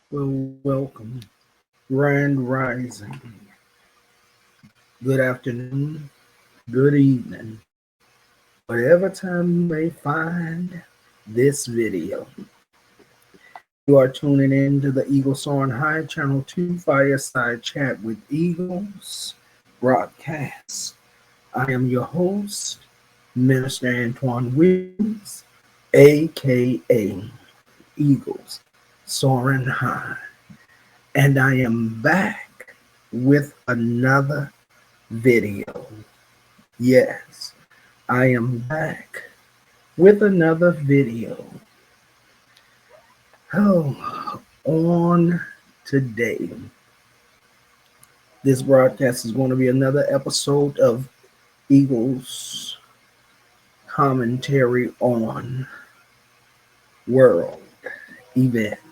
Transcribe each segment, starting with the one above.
Well, welcome. Grand Rising. Good afternoon. Good evening. Whatever time you may find this video. You are tuning in to the Eagle Soaring High Channel 2 Fireside Chat with Eagles broadcast. I am your host, Minister Antoine Williams, aka Eagles Soaring High. And I am back with another video. Yes, I am back with another video. Oh, on today, this broadcast is going to be another episode of Eagles commentary on world events.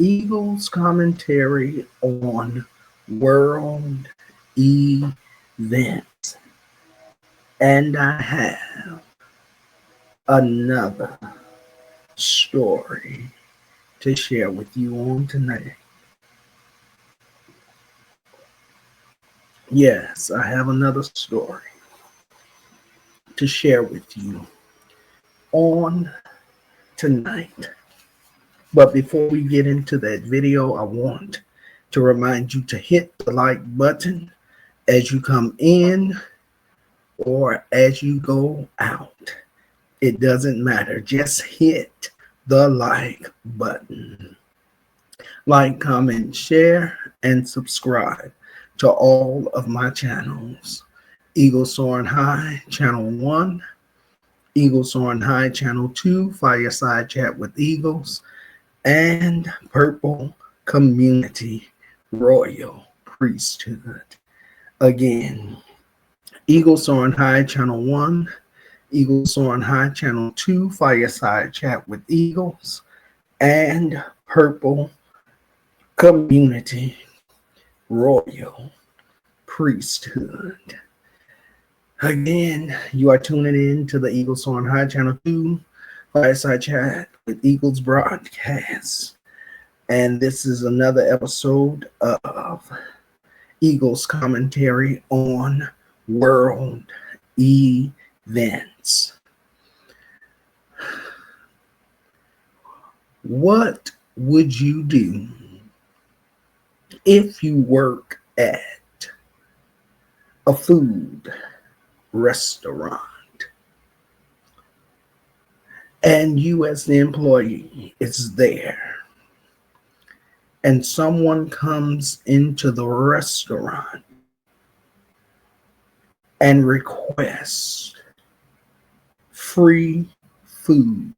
Eagles commentary on world events. And I have another story to share with you on tonight. Yes, I have another story to share with you on tonight. But before we get into that video, I want to remind you to hit the like button as you come in or as you go out. It doesn't matter. Just hit the like button. Like, comment, share, and subscribe to all of my channels. Eagle Soaring High, Channel 1. Eagle Soaring High, Channel 2, Fireside Chat with Eagles. And Purple Community Royal Priesthood. Again, Eagle Soaring High, Channel 1. Eagle Soaring High, Channel 2, Fireside Chat with Eagles. And Purple Community Royal Priesthood. Again, you are tuning in to the Eagle Soaring High Channel 2 Fireside Chat with Eagles broadcast. And this is another episode of Eagles commentary on world events. What would you do if you work at a food restaurant and you as the employee is there and someone comes into the restaurant and requests free food?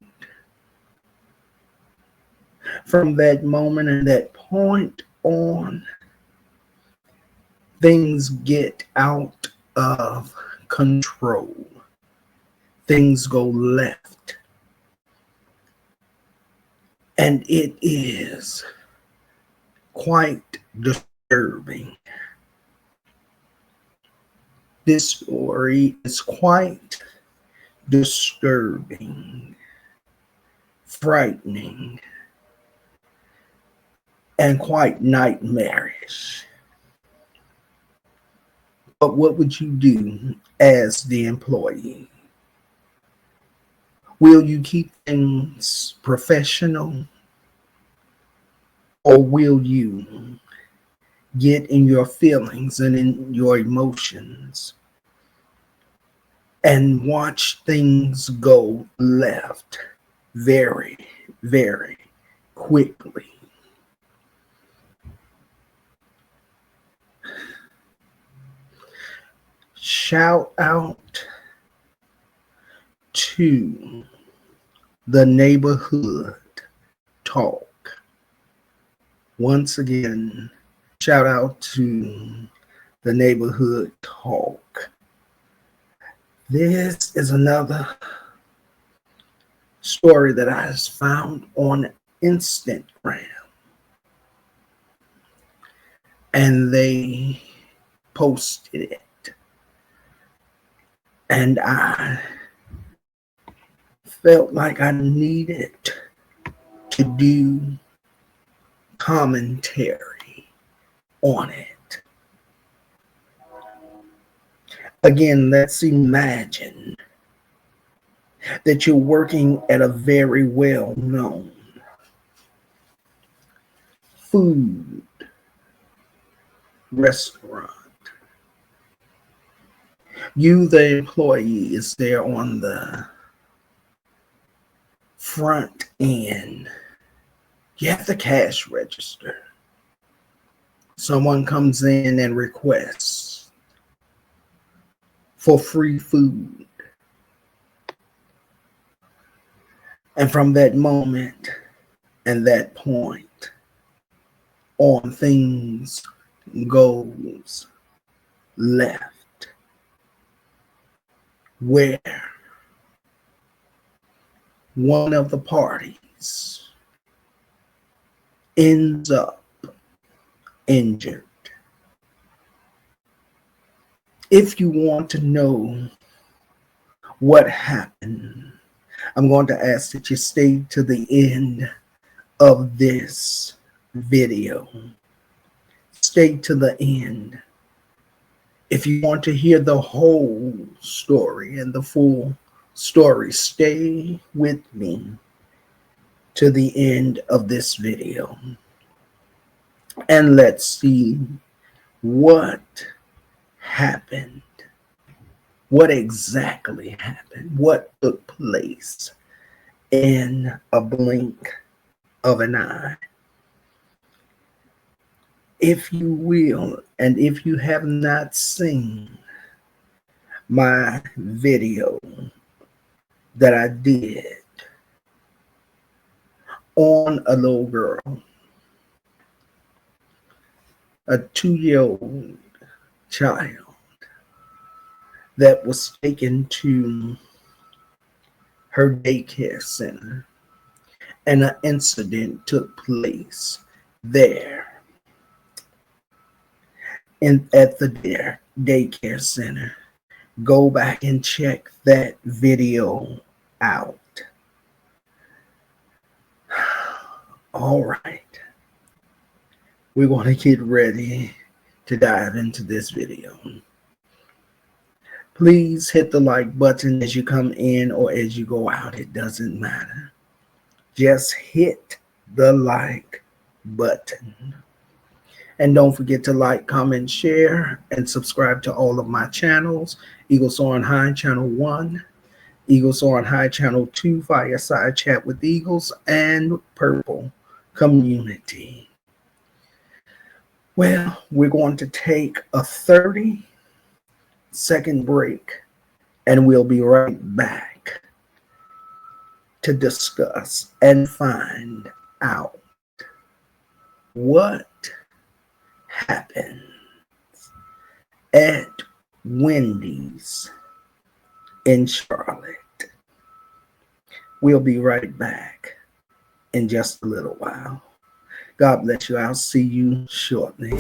From that moment and that point on, things get out of control. Things go left. And it is quite disturbing. This story is quite disturbing, frightening, and quite nightmarish. But what would you do as the employee? Will you keep things professional, or will you get in your feelings and in your emotions and watch things go left very, very quickly? Shout out to the neighborhood talk. Once again, shout out to the neighborhood talk. This is another story that I found on Instagram, and they posted it, and I felt like I needed to do commentary on it. Again, let's imagine that you're working at a very well-known food restaurant. You, the employee, is there on the front end. You have the cash register. Someone comes in and requests for free food. And from that moment and that point on, things goes left, where one of the parties ends up injured. If you want to know what happened, I'm going to ask that you stay to the end of this video. Stay to the end. If you want to hear the whole story and the full story, stay with me to the end of this video. And let's see what happened. What exactly happened? What took place in a blink of an eye? If you will, and if you have not seen my video that I did on a little girl, a 2-year-old child that was taken to her daycare center, and an incident took place there at the daycare center. Go back and check that video out. All right, we're going to get ready to dive into this video. Please hit the like button as you come in or as you go out. It doesn't matter. Just hit the like button. And don't forget to like, comment, share, and subscribe to all of my channels. Eagle Soaring High Channel 1, Eagle Soaring High Channel 2, Fireside Chat with Eagles, and Purple Community. Well, we're going to take a 30-second break, and we'll be right back to discuss and find out what happened at Wendy's in Charlotte. We'll be right back in just a little while. God bless you. I'll see you shortly.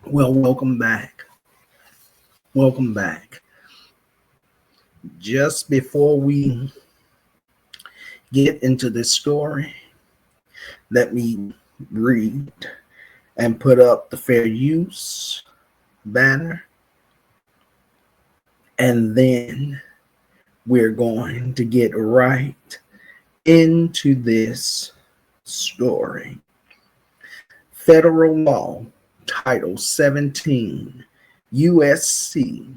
Well, welcome back. Welcome back. Just before we get into this story, let me read and put up the fair use banner. And then we're going to get right into this story. Federal Law, Title 17, USC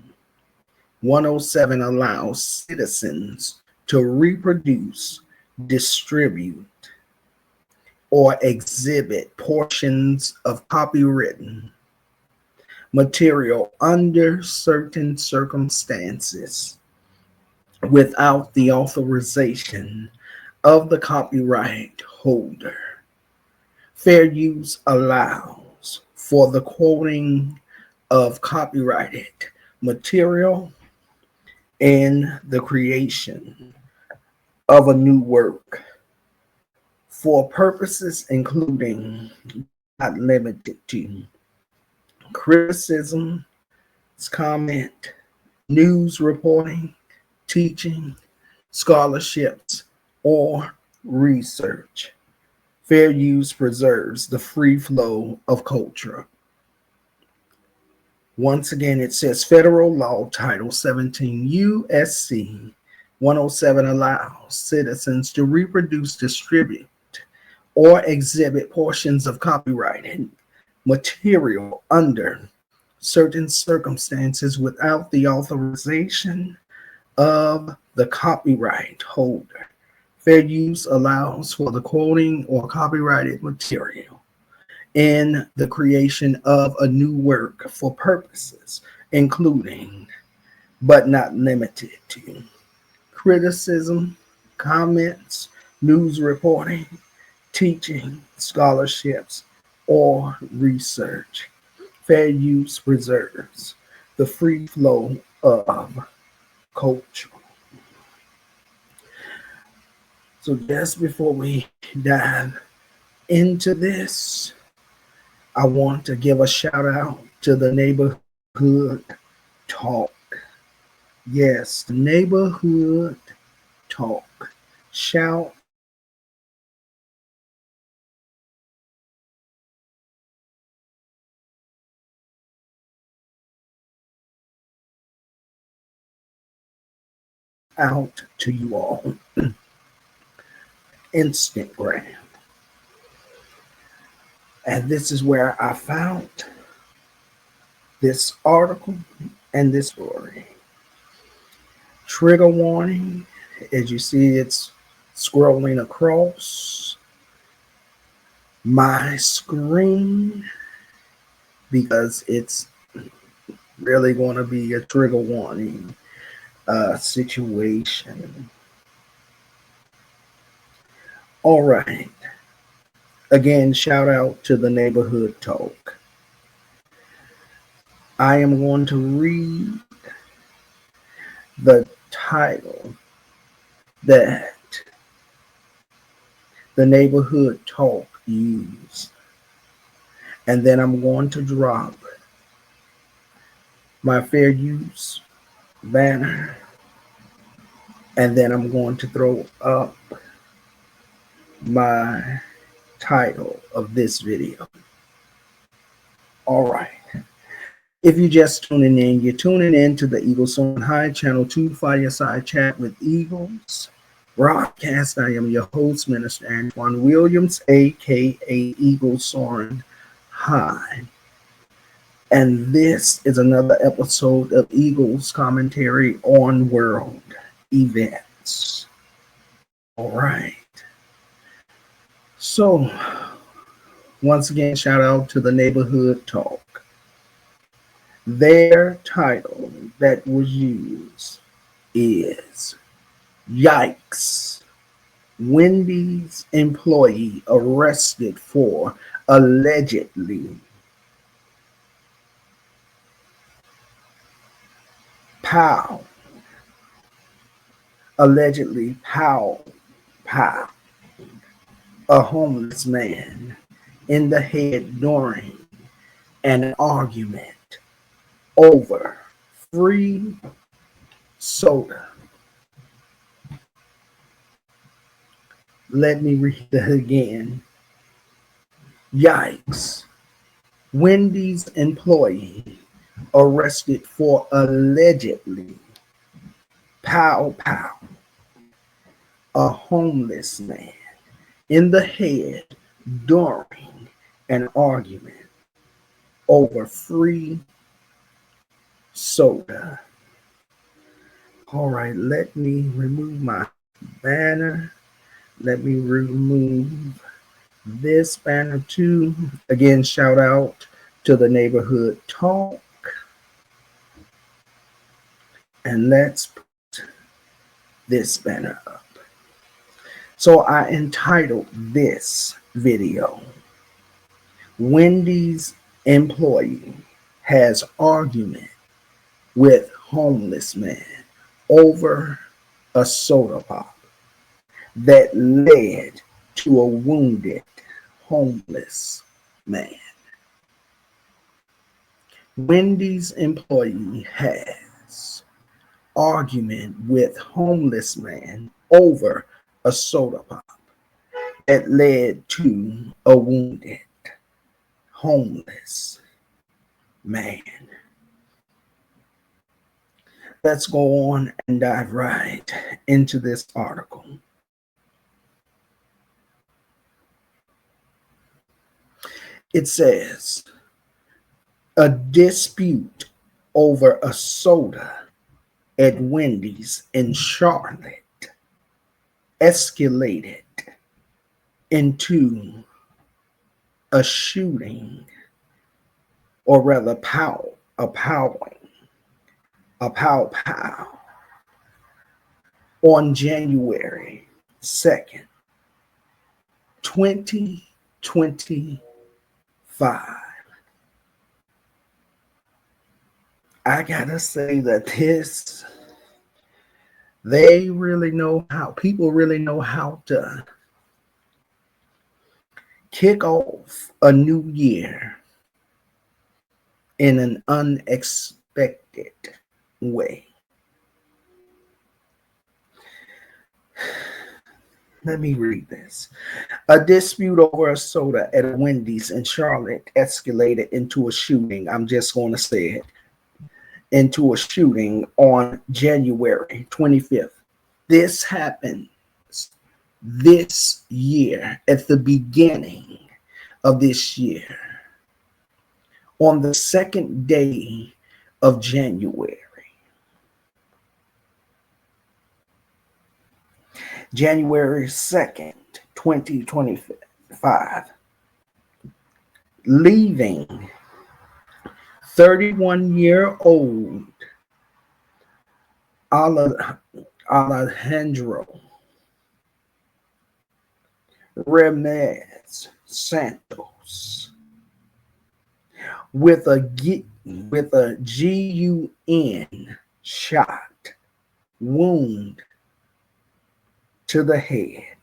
107 allows citizens to reproduce, distribute, or exhibit portions of copywritten material under certain circumstances without the authorization of the copyright holder. Fair use allows for the quoting of copyrighted material and the creation of a new work for purposes including, not limited to, criticism, comment, news reporting, teaching, scholarships, or research. Fair use preserves the free flow of culture. Once again, it says Federal Law Title 17 USC 107 allows citizens to reproduce, distribute, or exhibit portions of copyrighted material under certain circumstances without the authorization of the copyright holder. Fair use allows for the quoting or copyrighted material in the creation of a new work for purposes including, but not limited to, criticism, comments, news reporting, teaching, scholarships, or research. Fair use preserves the free flow of culture. So just before we dive into this, I want to give a shout out to the neighborhood talk. Yes, the neighborhood talk. Shout out to you all. Instagram. And this is where I found this article and this story. Trigger warning. As you see, it's scrolling across my screen because it's really going to be a trigger warning situation. All right. Again, shout out to the neighborhood talk. I am going to read the title that the neighborhood talk used. And then I'm going to drop my fair use banner. And then I'm going to throw up my title of this video. All right. If you're just tuning in, you're tuning in to the Eagles on High Channel 2 Fireside Chat with Eagles broadcast. I am your host, Minister Antoine Williams, aka Eagles Soaring High. And this is another episode of Eagles commentary on world events. All right. So, once again, shout out to the Neighborhood Talk. Their title that was used is Yikes. Wendy's employee arrested for allegedly pow, pow a homeless man in the head during an argument over free soda. Let me read that again. Yikes. Wendy's employee arrested for allegedly pow a homeless man in the head during an argument over free soda. All right, let me remove my banner. Let me remove this banner too. Again, shout out to the Neighborhood Talk. And let's put this banner up. So I entitled this video, Wendy's employee has argument with homeless man over a soda pop that led to a wounded homeless man. Wendy's employee has argument with homeless man over a soda pop that led to a wounded homeless man. Let's go on and dive right into this article. It says, a dispute over a soda at Wendy's in Charlotte escalated into a shooting, or rather a pow on January 2nd, 2025. I gotta say that people really know how to kick off a new year in an unexpected way. Let me read this. A dispute over a soda at a Wendy's in Charlotte escalated into a shooting. I'm just going to say it. Into a shooting on January 25th. This happened this year, at the beginning of this year, on the second day of January. January 2nd, 2025, leaving 31-year-old Alejandro Ramez Santos with a GUN shot wound to the head.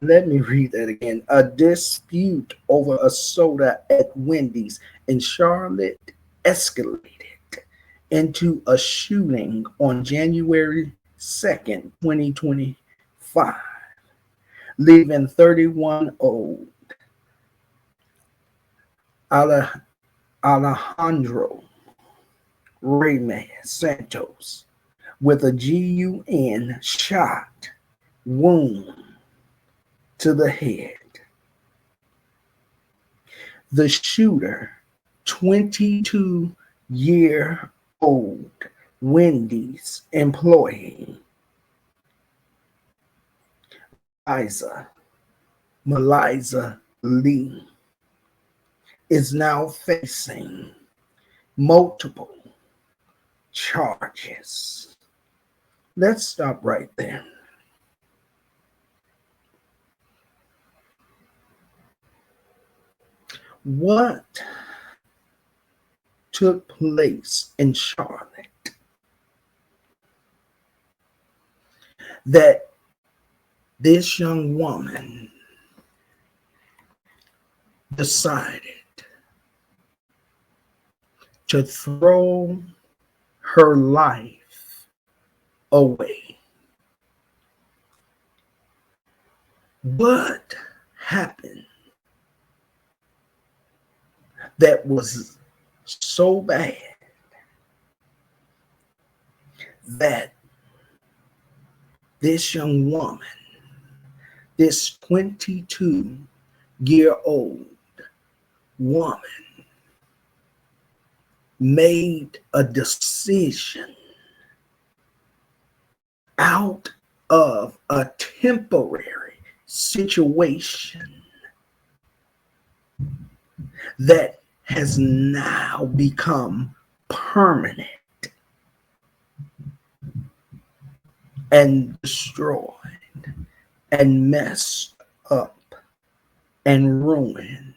Let me read that again. A dispute over a soda at Wendy's in Charlotte escalated into a shooting on January 2nd, 2025, leaving 31-year-old Alejandro Ramez Santos with a GUN shot wound to the head. The shooter, 22-year-old Wendy's employee, Liza Meliza Lee, is now facing multiple charges. Let's stop right there. What took place in Charlotte that this young woman decided to throw her life away? What happened that was so bad that this young woman, this 22-year-old woman, made a decision out of a temporary situation that has now become permanent and destroyed and messed up and ruined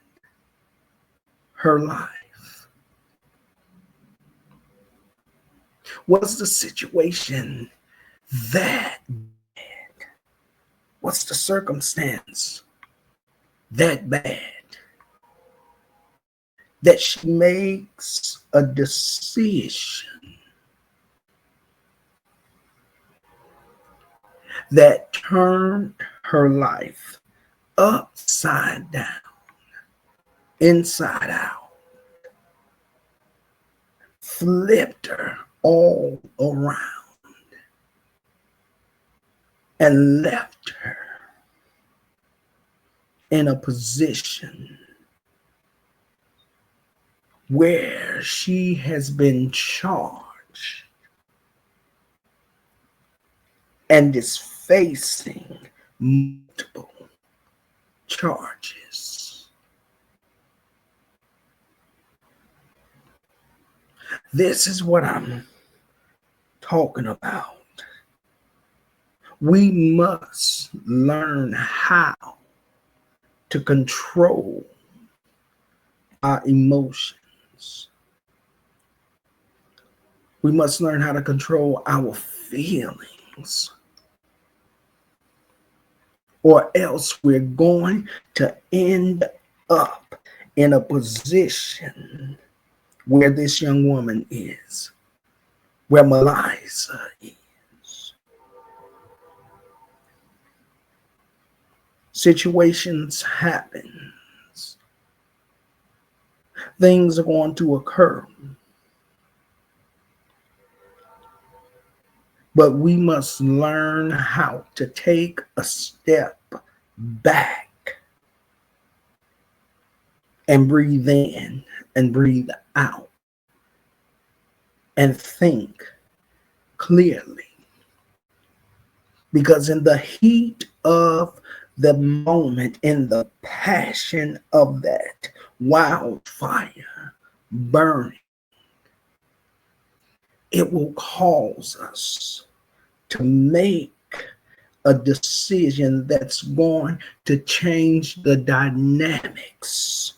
her life? Was the situation that bad? What's the circumstance that bad that she makes a decision that turned her life upside down, inside out, flipped her all around, and left her in a position where she has been charged and is facing multiple charges? This is what I'm talking about. We must learn how to control our emotions. We must learn how to control our feelings, or else we're going to end up in a position where this young woman is, where Meliza is. Situations happen. Things are going to occur. But we must learn how to take a step back and breathe in and breathe out and think clearly. Because in the heat of the moment, in the passion of that wildfire burning, it will cause us to make a decision that's going to change the dynamics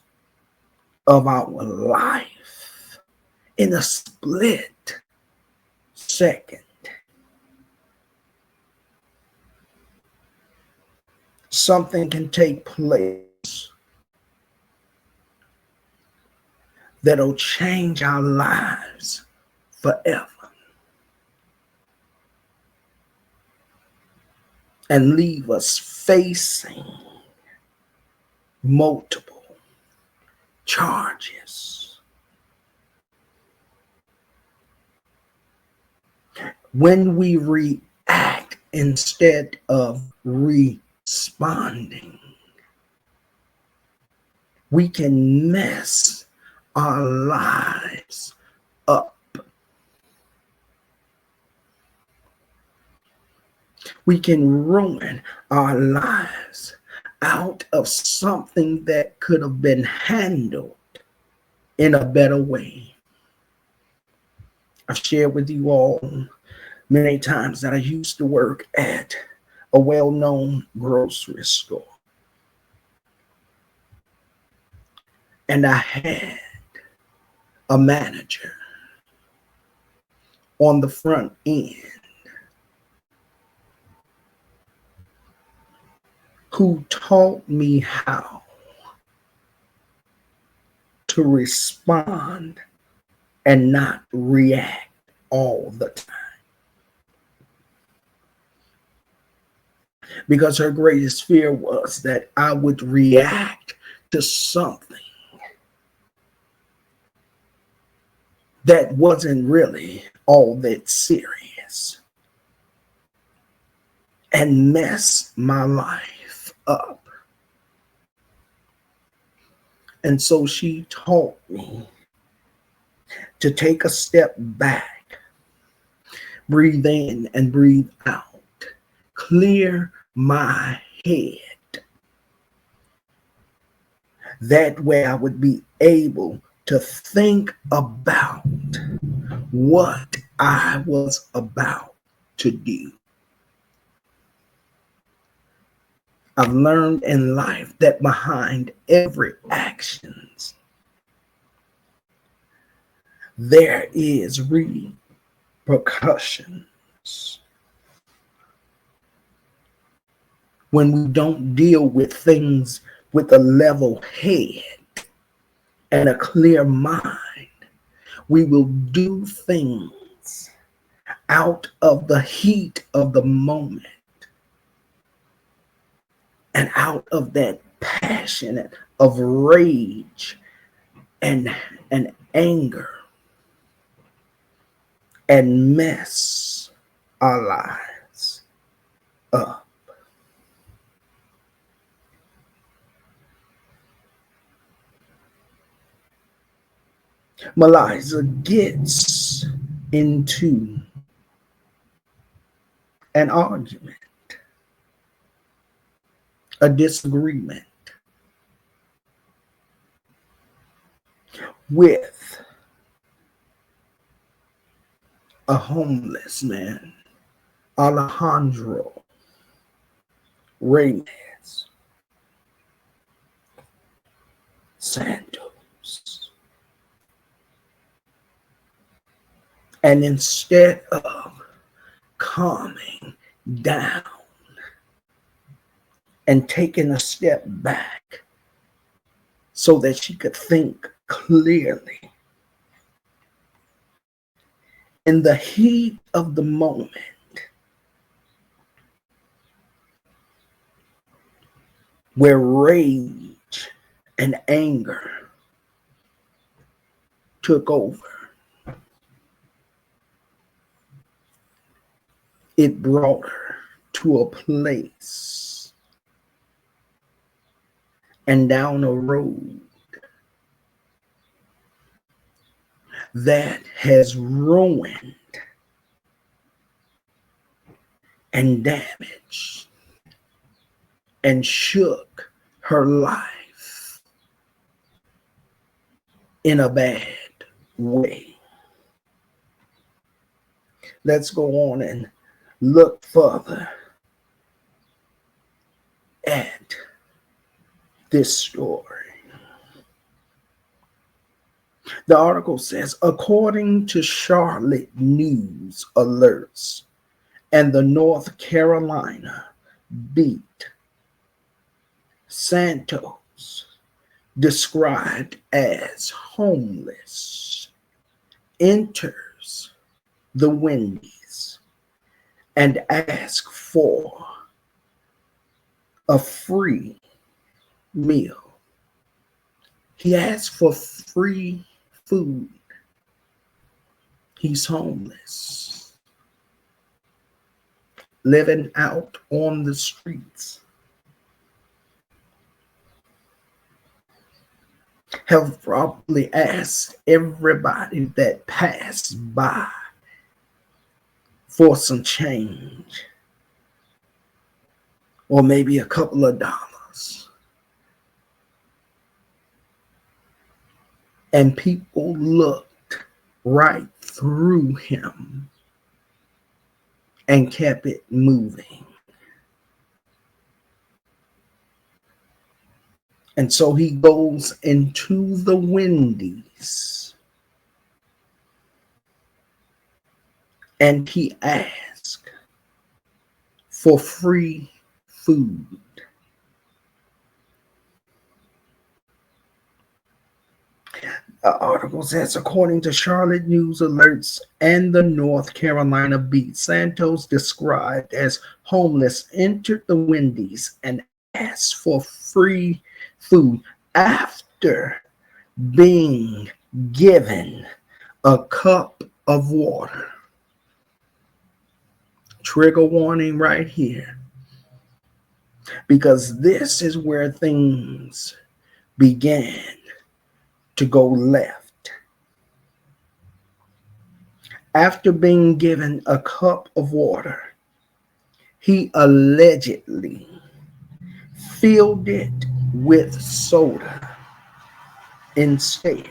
of our life in a split second. Something can take place that'll change our lives forever and leave us facing multiple charges. When we react instead of responding, we can mess our lives up. We can ruin our lives out of something that could have been handled in a better way. I've shared with you all many times that I used to work at a well-known grocery store. And I had a manager on the front end who taught me how to respond and not react all the time. Because her greatest fear was that I would react to something that wasn't really all that serious and mess my life up. And so she taught me to take a step back, breathe in and breathe out, clear my head. That way I would be able to think about what I was about to do. I've learned in life that behind every action, there is repercussions. When we don't deal with things with a level head and a clear mind, we will do things out of the heat of the moment and out of that passion of rage and anger and mess our lives up. Melissa gets into an argument, a disagreement with a homeless man, Alejandro Reyes Santos. And instead of calming down and taking a step back so that she could think clearly, in the heat of the moment, where rage and anger took over, it brought her to a place and down a road that has ruined and damaged and shook her life in a bad way. Let's go on and look further at this story. The article says, according to Charlotte News Alerts and the North Carolina Beat, Santos, described as homeless, enters the Wendy's and asks for a free meal. He asks for free food. He's homeless, living out on the streets. Have probably asked everybody that passed by for some change. or maybe a couple of dollars. And people looked right through him and kept it moving. And so he goes into the Wendy's and he asks for free food. The article says, according to Charlotte News Alerts and the North Carolina Beat, Santos, described as homeless, entered the Wendy's and asked for free food after being given a cup of water. Trigger warning right here, because this is where things began to go left. After being given a cup of water, he allegedly filled it with soda instead.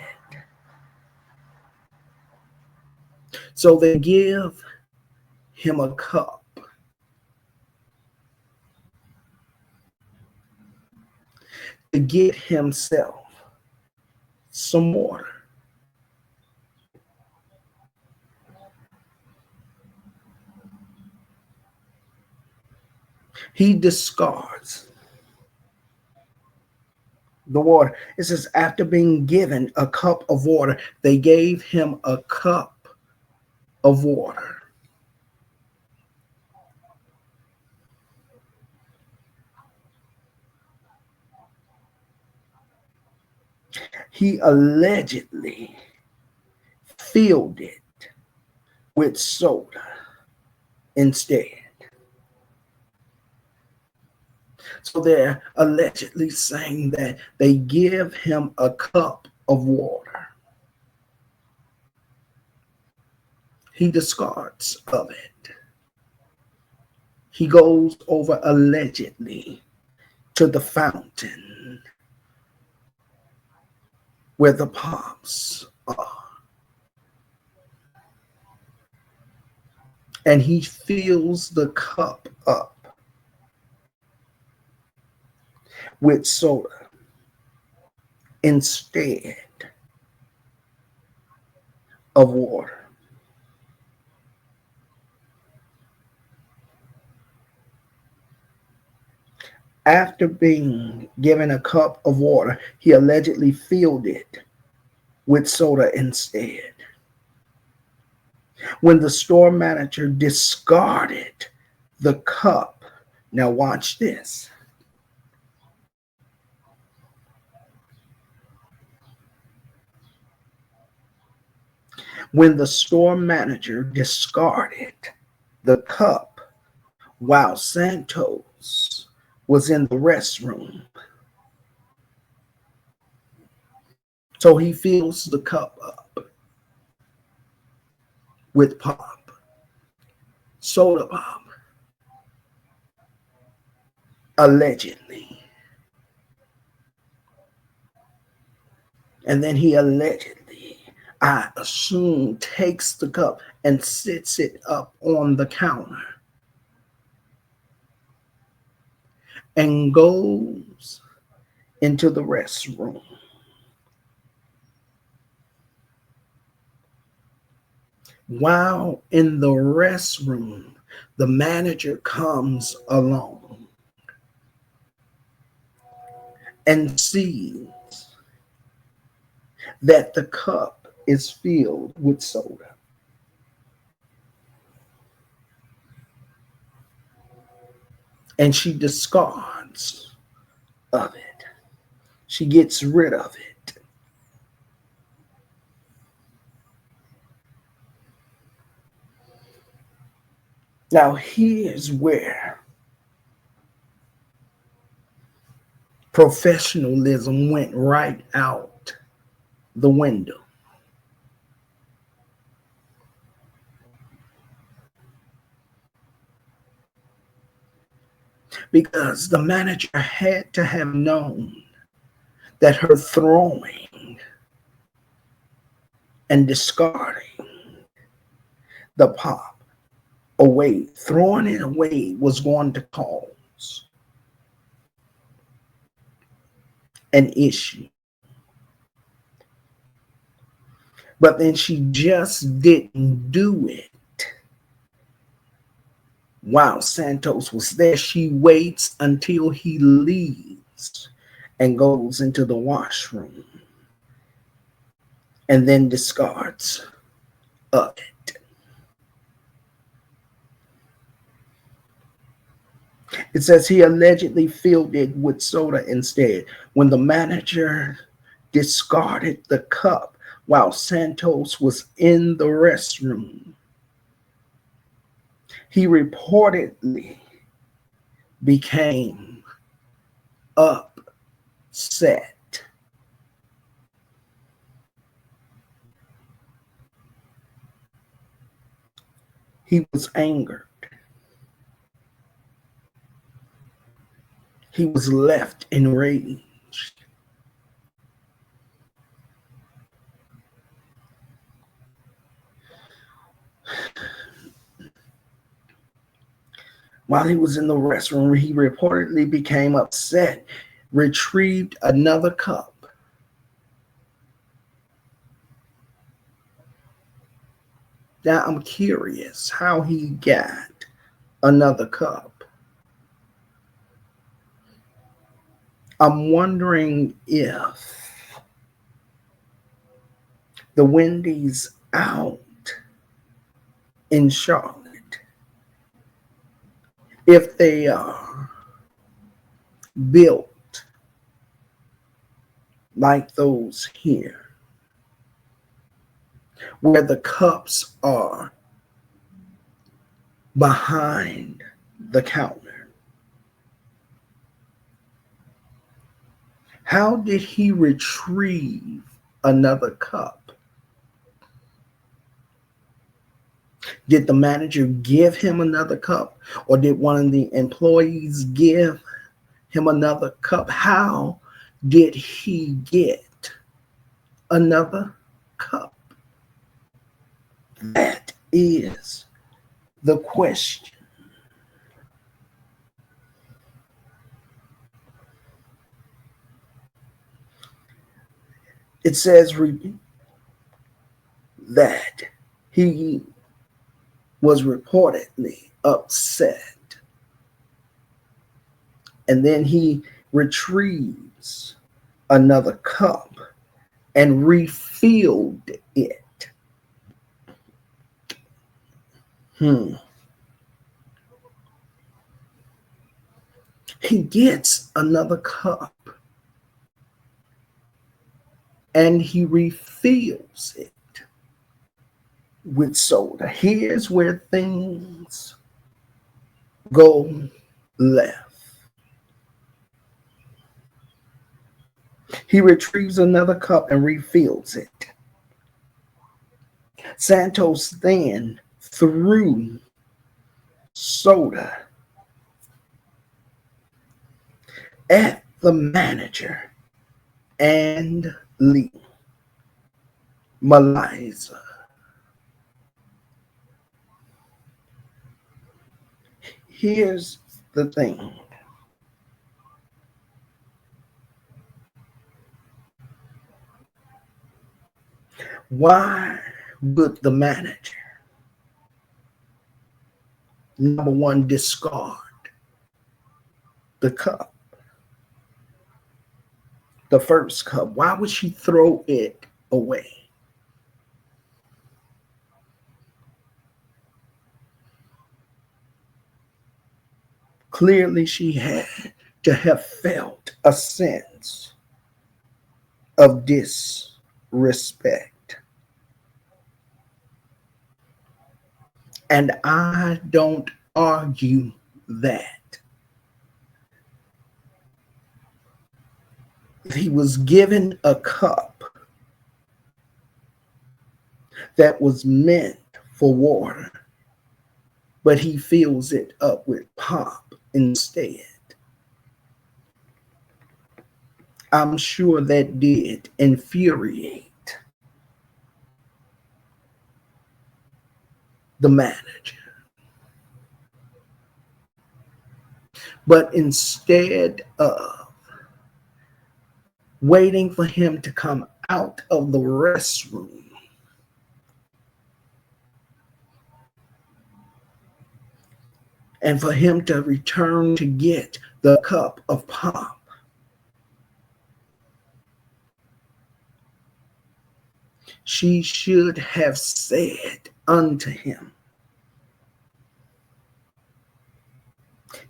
So they give him a cup. To get himself some water. He discards the water. It says, after being given a cup of water, they gave him a cup of water. He allegedly filled it with soda instead. So they're allegedly saying that they give him a cup of water. He discards of it. He goes over allegedly to the fountain where the pops are. And he fills the cup up with soda instead of water. After being given a cup of water, he allegedly filled it with soda instead. When the store manager discarded the cup, now watch this. When the store manager discarded the cup while Santos was in the restroom, so he fills the cup up with pop, soda pop, allegedly. And then he allegedly, I assume, takes the cup and sits it up on the counter and goes into the restroom. While in the restroom, the manager comes along and sees that the cup is filled with soda. And she discards of it. She gets rid of it. Now, here's where professionalism went right out the window. because the manager had to have known that her throwing and discarding the pop away, throwing it away, was going to cause an issue. But then she just didn't do it while Santos was there. She waits until he leaves and goes into the washroom and then discards of it. It says he allegedly filled it with soda instead. When the manager discarded the cup while Santos was in the restroom, he reportedly became upset. He was angered. He was left enraged. While he was in the restroom, he reportedly became upset, retrieved another cup. Now I'm curious how he got another cup. I'm wondering if the Wendy's out in Charlotte, if they are built like those here, where the cups are behind the counter. How did he retrieve another cup? Did the manager give him another cup, or did one of the employees give him another cup? How did he get another cup? That is the question. It says that he was reportedly upset, and then he retrieves another cup and refilled it. He gets another cup and he refills it with soda. Here's where things go left. He retrieves another cup and refills it. Santos then threw soda at the manager and Lee Maliza. Here's the thing. Why would the manager, number one, discard the cup? The first cup. Why would she throw it away? Clearly, she had to have felt a sense of disrespect. And I don't argue that. He was given a cup that was meant for water, but he fills it up with pop instead. I'm sure that did infuriate the manager. But instead of waiting for him to come out of the restroom, and for him to return to get the cup of pop, she should have said unto him,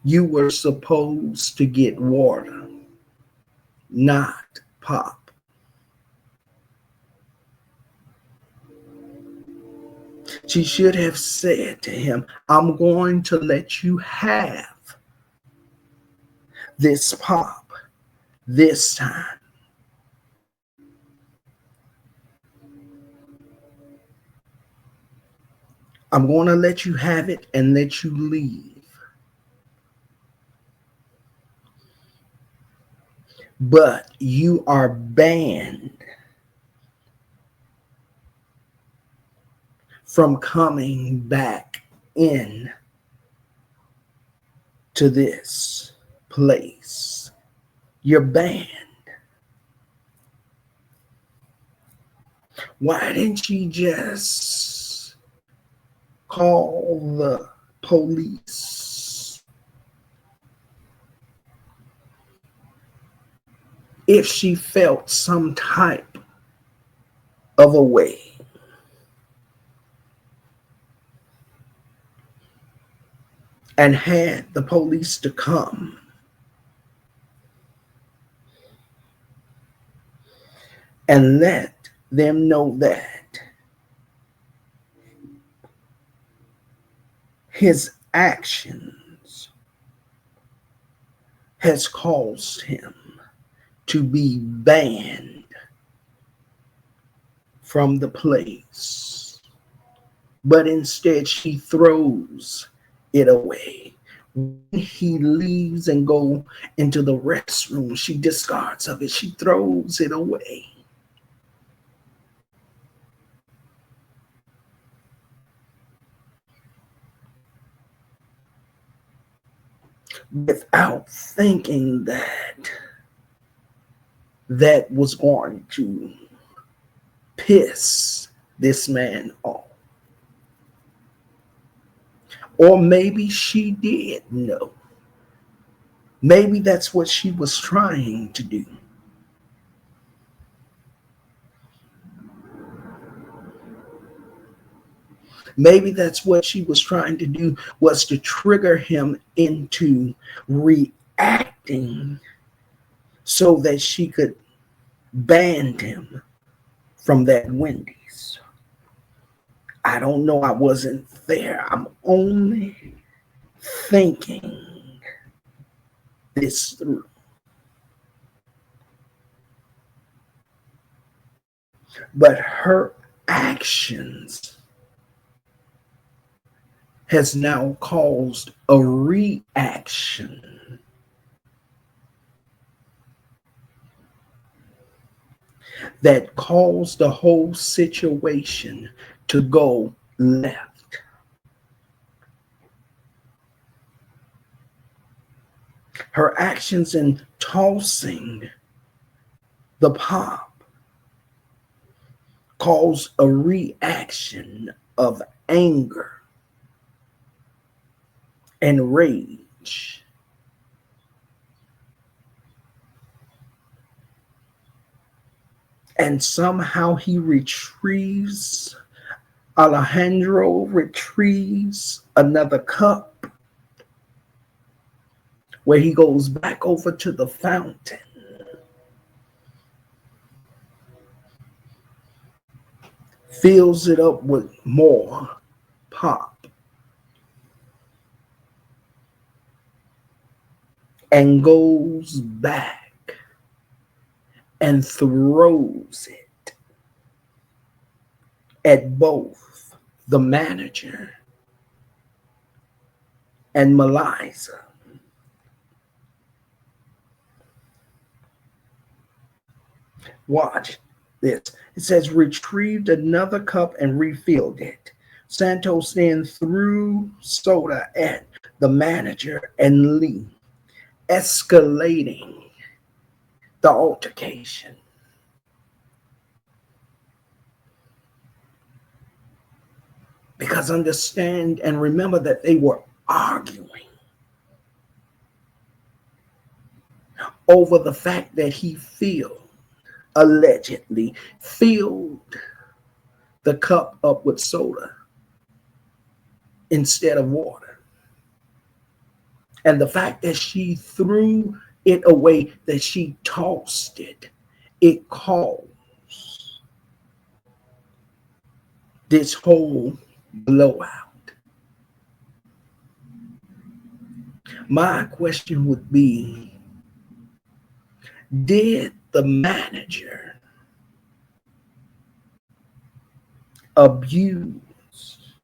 you were supposed to get water, not pop. She should have said to him, I'm going to let you have this pop this time. I'm going to let you have it and let you leave. But you are banned from coming back in to this place. You're banned. Why didn't she just call the police? If she felt some type of a way. And had the police to come and let them know that his actions has caused him to be banned from the place. But instead she throws it away. When he leaves and go into the restroom, she discards of it. She throws it away. Without thinking that that was going to piss this man off. Or maybe she did know. Maybe that's what she was trying to do. Maybe that's what she was trying to do, was to trigger him into reacting so that she could ban him from that Wendy's. I don't know. I wasn't there. I'm only thinking this through. But her actions has now caused a reaction that caused the whole situation to go left. Her actions in tossing the pop caused a reaction of anger and rage. And somehow Alejandro retrieves another cup where he goes back over to the fountain. Fills it up with more pop. And goes back and throws it at both the manager and Melissa. Watch this. It says, retrieved another cup and refilled it. Santos then threw soda at the manager and Lee, escalating the altercation. Because understand and remember that they were arguing over the fact that he allegedly filled the cup up with soda instead of water. And the fact that she threw it away, that she tossed it, it caused this whole blowout. My question would be, did the manager abuse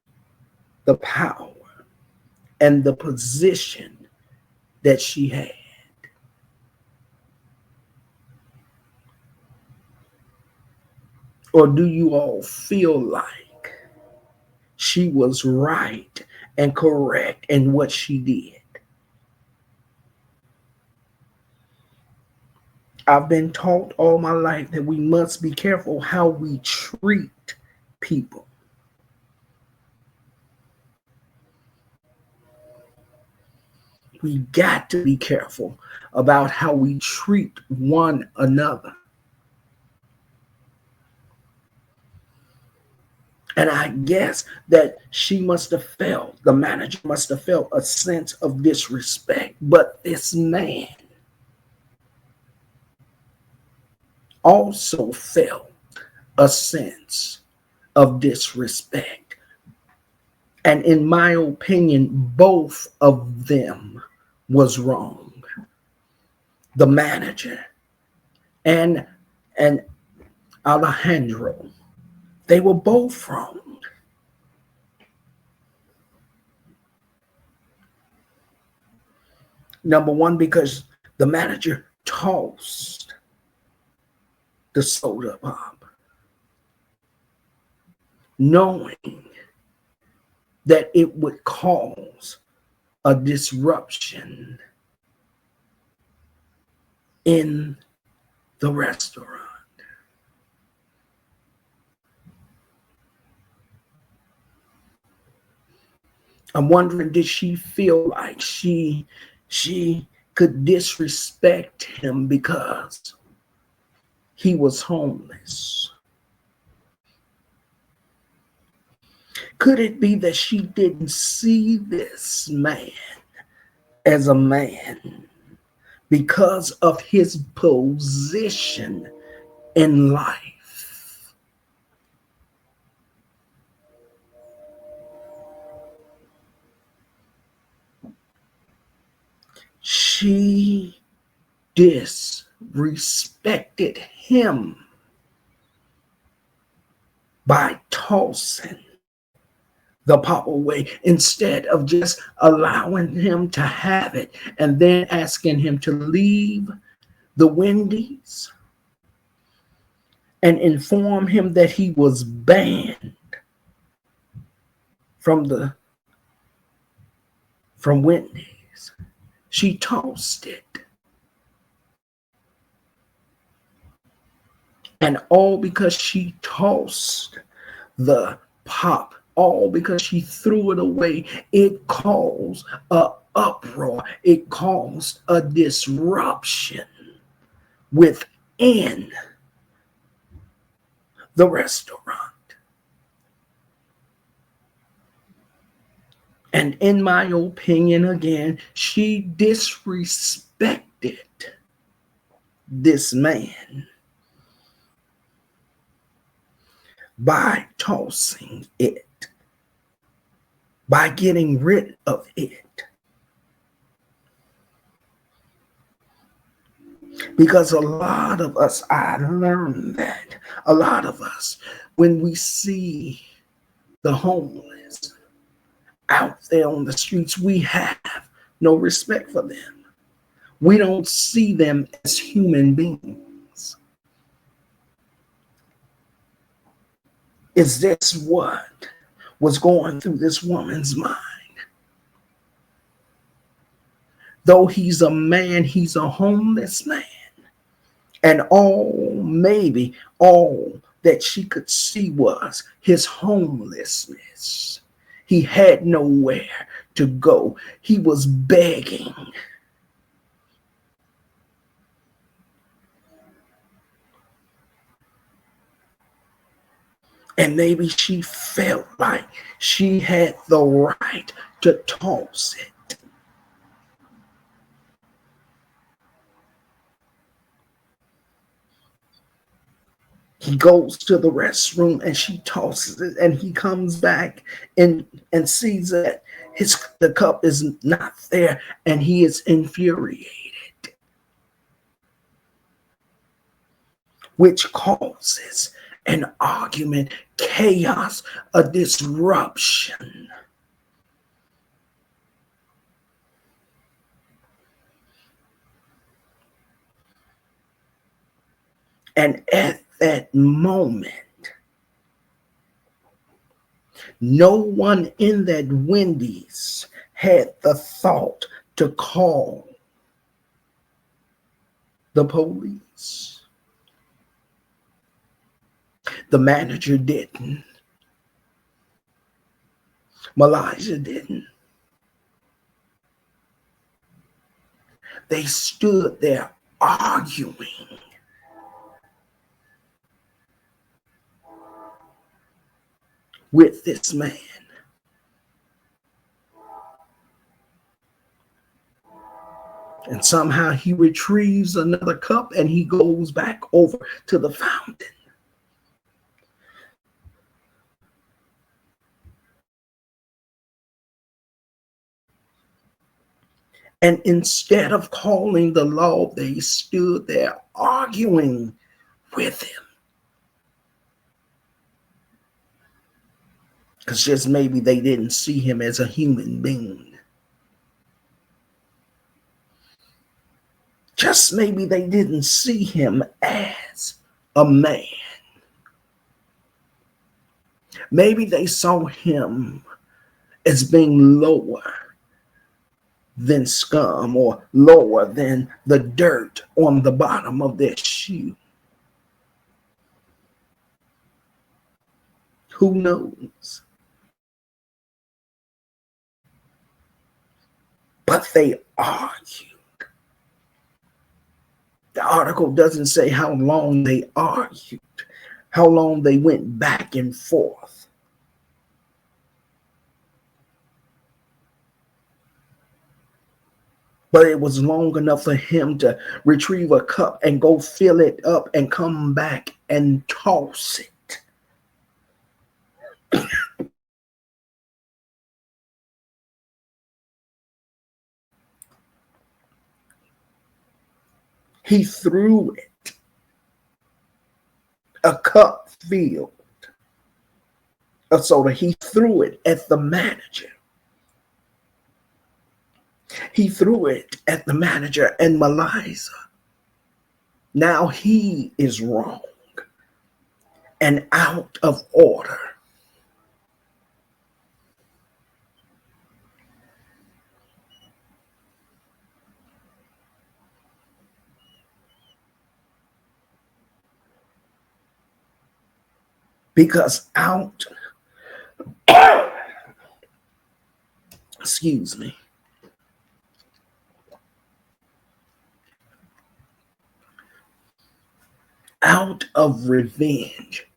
the power and the position that she had? Or do you all feel like she was right and correct in what she did? I've been taught all my life that we must be careful how we treat people. We got to be careful about how we treat one another. And I guess that the manager must have felt a sense of disrespect. But this man also felt a sense of disrespect. And in my opinion, both of them was wrong. The manager and Alejandro, they were both wrong. Number one, because the manager tossed the soda pop, knowing that it would cause a disruption in the restaurant. I'm wondering, did she feel like she could disrespect him because he was homeless? Could it be that she didn't see this man as a man because of his position in life? She disrespected him by tossing the pop away instead of just allowing him to have it and then asking him to leave the Wendy's and inform him that he was banned from Wendy's. She tossed it. And all because she tossed the pop, all because she threw it away, it caused an uproar. It caused a disruption within the restaurant. And in my opinion, again, she disrespected this man by tossing it, by getting rid of it. Because a lot of us, I learned that, a lot of us, when we see the homeless out there on the streets, we have no respect for them. We don't see them as human beings. Is this what was going through this woman's mind? Though he's a man, he's a homeless man. And maybe all that she could see was his homelessness. He had nowhere to go. He was begging. And maybe she felt like she had the right to toss it. He goes to the restroom and she tosses it, and he comes back and sees that the cup is not there, and he is infuriated, which causes an argument, chaos, a disruption. And at that moment, no one in that Wendy's had the thought to call the police. The manager didn't. Malaysia didn't. They stood there arguing. With this man. And somehow he retrieves another cup and he goes back over to the fountain. And instead of calling the law, they stood there arguing with him. Because just maybe they didn't see him as a human being. Just maybe they didn't see him as a man. Maybe they saw him as being lower than scum, or lower than the dirt on the bottom of their shoe. Who knows? But they argued. The article doesn't say how long they argued, how long they went back and forth. But it was long enough for him to retrieve a cup and go fill it up and come back and toss it. He threw it, a cup filled of soda. He threw it at the manager. He threw it at the manager and Malaysia. Now he is wrong and out of order. Because excuse me, out of revenge,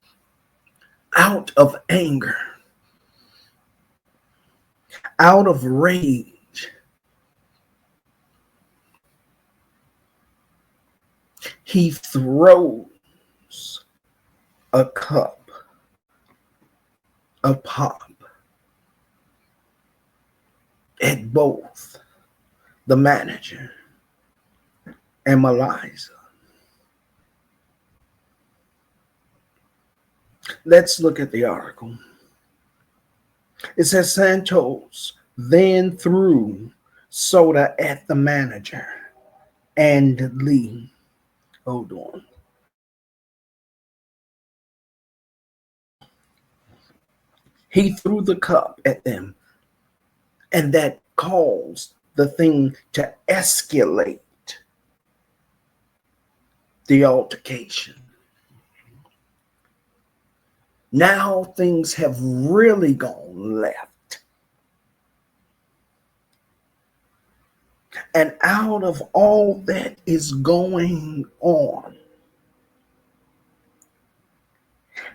out of anger, out of rage, he throws a cup of pop at both the manager and Malaysia. Let's look at the article. It says Santos then threw soda at the manager and Lee. Hold on. He threw the cup at them, and that caused the thing to escalate the altercation. Now things have really gone left. And out of all that is going on,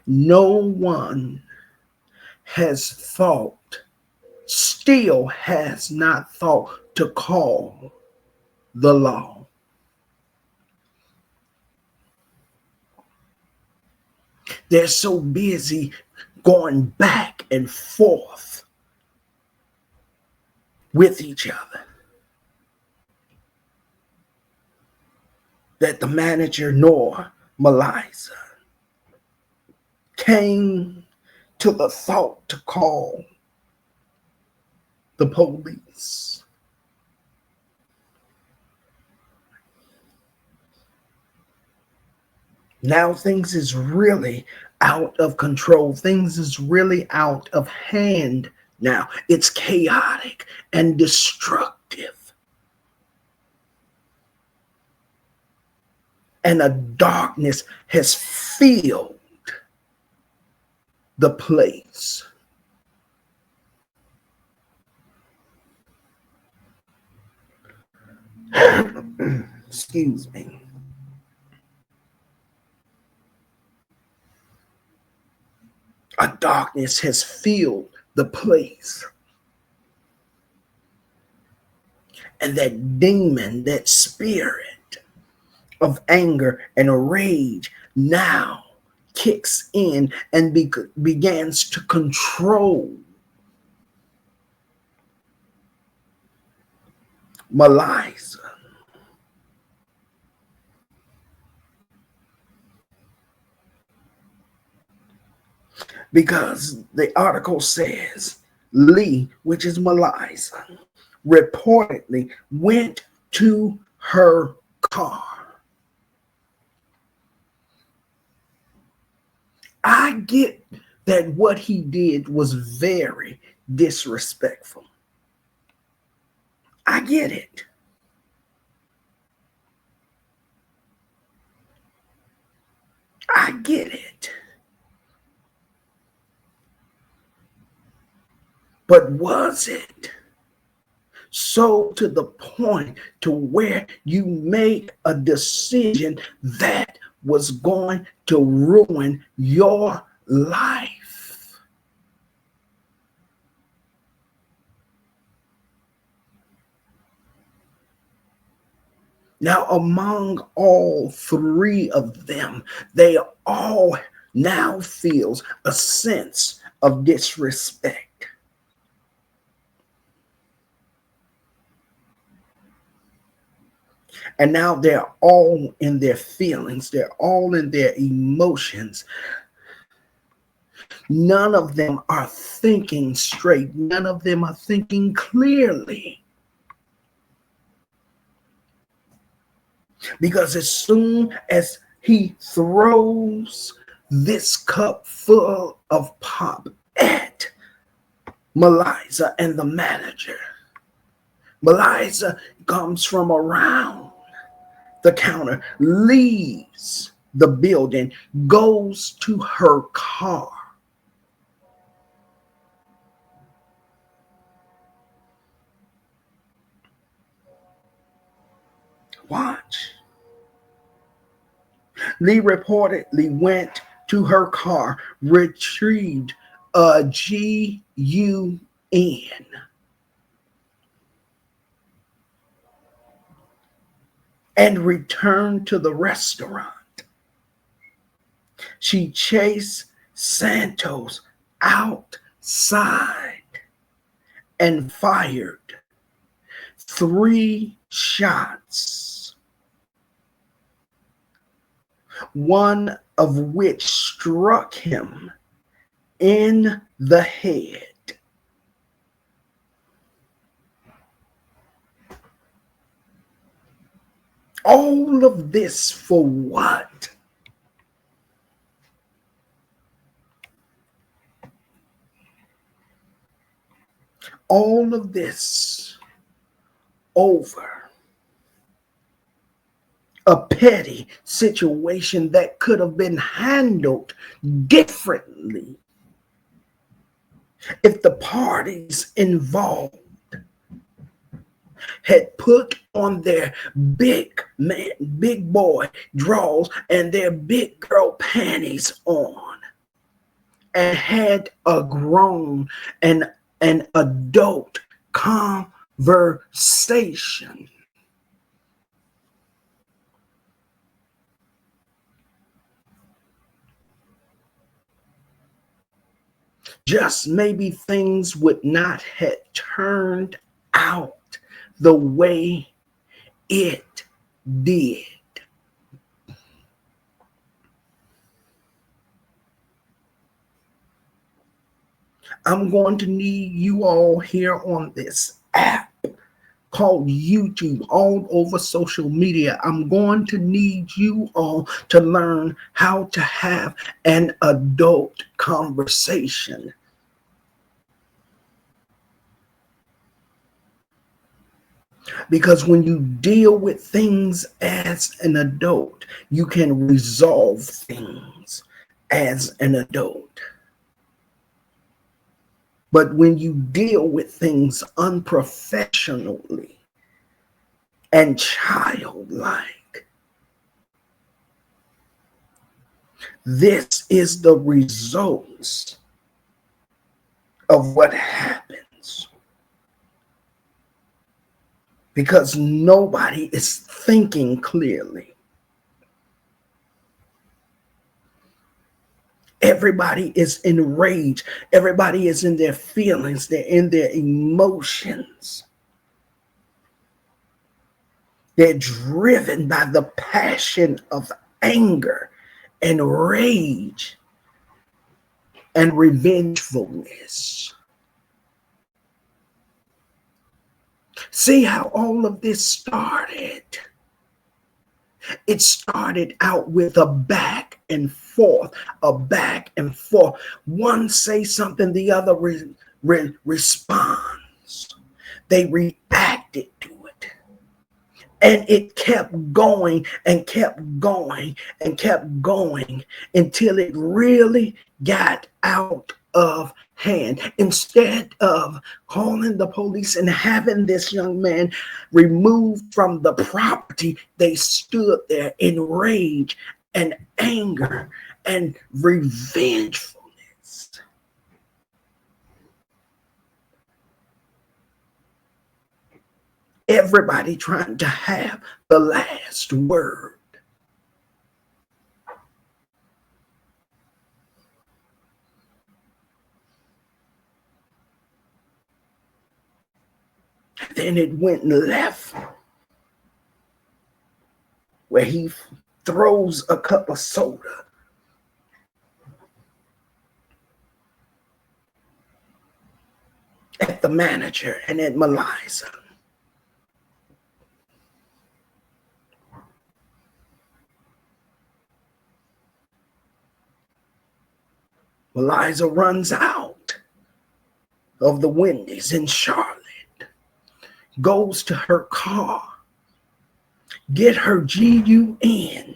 no one has thought, still has not thought to call the law. They're so busy going back and forth with each other that the manager nor Melissa came to the thought to call the police. Now things is really out of control. Things is really out of hand now. It's chaotic and destructive. And a darkness has filled the place. Excuse me. A darkness has filled the place. And that demon, that spirit of anger and rage now kicks in and begins to control Melissa. Because the article says Lee, which is Melissa, reportedly went to her car. I get that what he did was very disrespectful. I get it. I get it. But was it so to the point to where you made a decision that was going to ruin your life? Now, among all three of them, they all now feels a sense of disrespect. And now they're all in their feelings. They're all in their emotions. None of them are thinking straight. None of them are thinking clearly. Because as soon as he throws this cup full of pop at Melissa and the manager, Melissa comes from around the counter, leaves the building, goes to her car. Watch. Lee reportedly went to her car, retrieved a GUN, and returned to the restaurant. She chased Santos outside and fired 3 shots, one of which struck him in the head. All of this for what? All of this over a petty situation that could have been handled differently if the parties involved had put on their big man, big boy drawers and their big girl panties on and had a grown and an adult conversation. Just maybe things would not have turned out the way it did. I'm going to need you all here on this app called YouTube, all over social media. I'm going to need you all to learn how to have an adult conversation. Because when you deal with things as an adult, you can resolve things as an adult. But when you deal with things unprofessionally and childlike, this is the results of what happens. Because nobody is thinking clearly. Everybody is enraged. Everybody is in their feelings. They're in their emotions. They're driven by the passion of anger and rage and revengefulness. See how all of this started? It started out with a back and forth, One say something, the other responds. They reacted to it. And it kept going and kept going and kept going until it really got out of hand. Instead of calling the police and having this young man removed from the property, they stood there in rage and anger and revengefulness. Everybody trying to have the last word. Then it went left, where he throws a cup of soda at the manager and at Melissa. Melissa runs out of the Wendy's in Charlotte, goes to her car, get her GUN,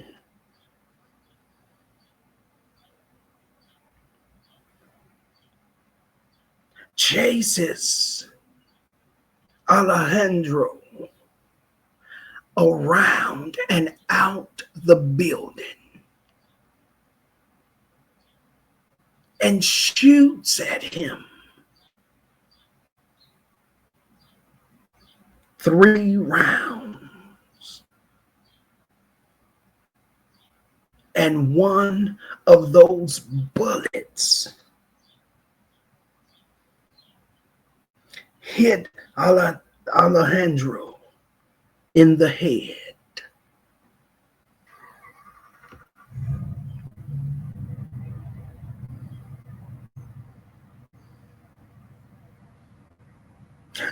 chases Alejandro around and out the building and shoots at him 3 rounds. And one of those bullets hit Alejandro in the head.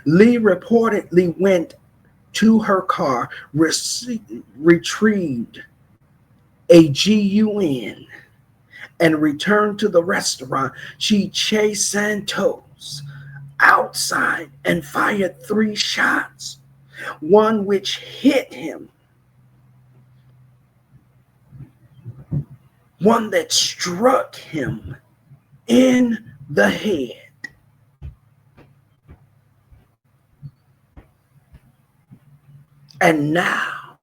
Lee reportedly went to her car, retrieved a GUN, and returned to the restaurant. She chased Santos outside and fired 3 shots, one which hit him, one that struck him in the head. And now,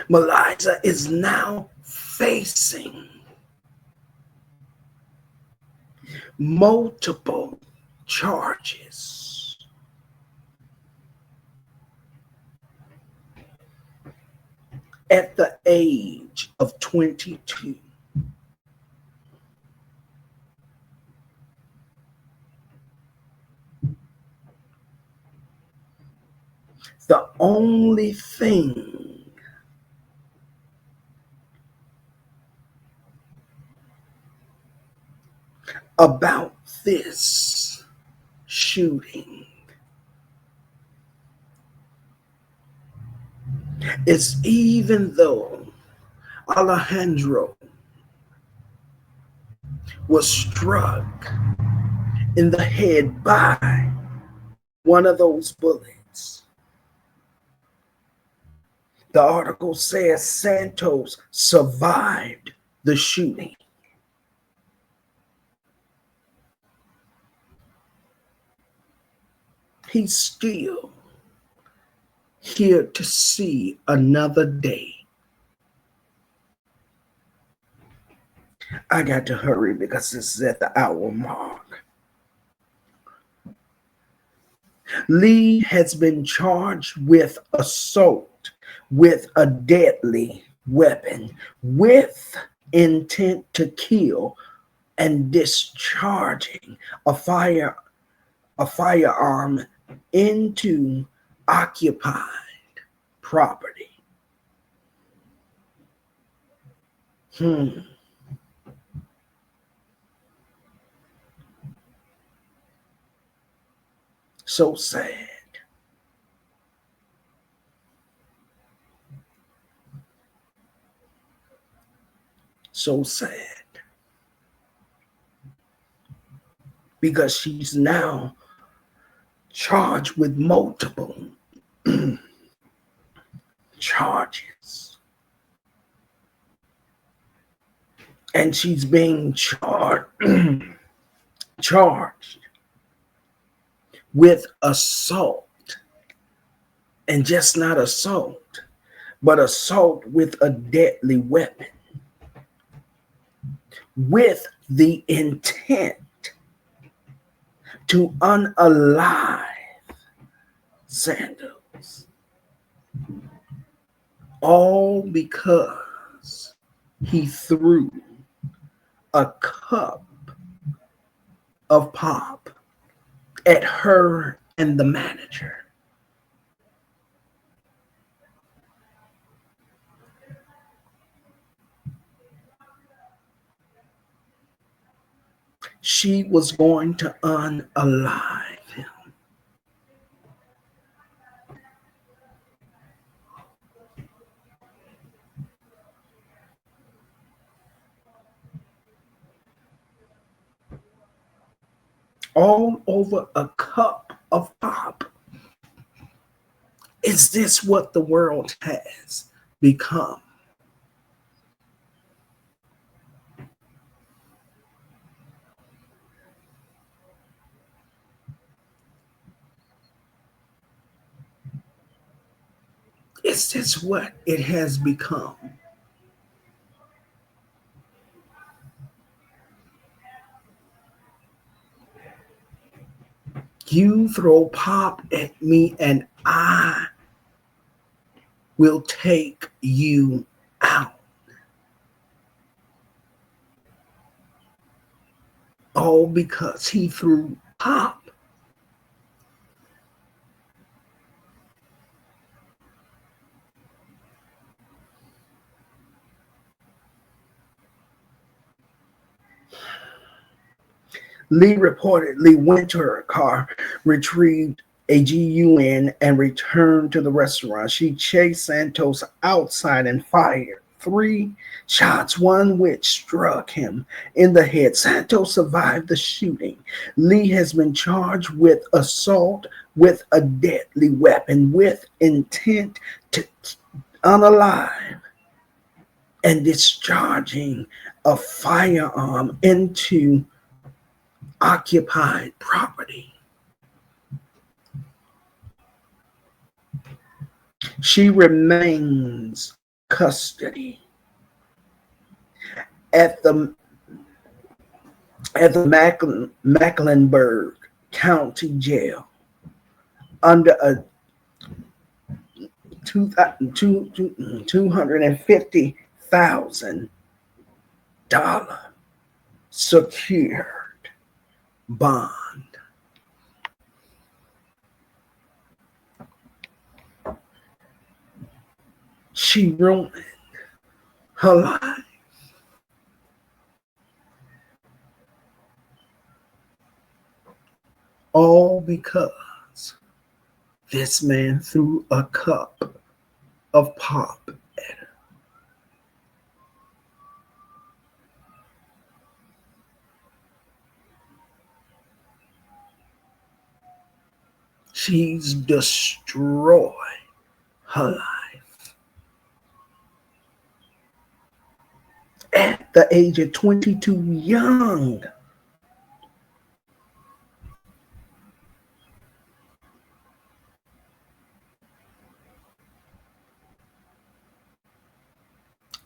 Melissa is now facing multiple charges. At the age of 22. The only thing about this shooting is, even though Alejandro was struck in the head by one of those bullets, the article says Santos survived the shooting. He's still here to see another day. I got to hurry because this is at the hour mark. Lee has been charged with assault with a deadly weapon, with intent to kill, and discharging a firearm into occupied property. So sad. So sad. Because she's now charged with multiple charges. And she's being charged with assault. And just not assault, but assault with a deadly weapon, with the intent to unalive Santos. All because he threw a cup of pop at her and the manager. She was going to unalive him. All over a cup of pop. Is this what the world has become? Is this what it has become? You throw pop at me and I will take you out. All because he threw pop. Lee reportedly went to her car, retrieved a GUN, and returned to the restaurant. She chased Santos outside and fired 3 shots, one which struck him in the head. Santos survived the shooting. Lee has been charged with assault with a deadly weapon with intent to unalive and discharging a firearm into occupied property. She remains custody at the Mecklenburg County Jail under a $250,000 secured bond. She ruined her life. All because this man threw a cup of pop at her. She's destroyed her life. At the age of 22, young.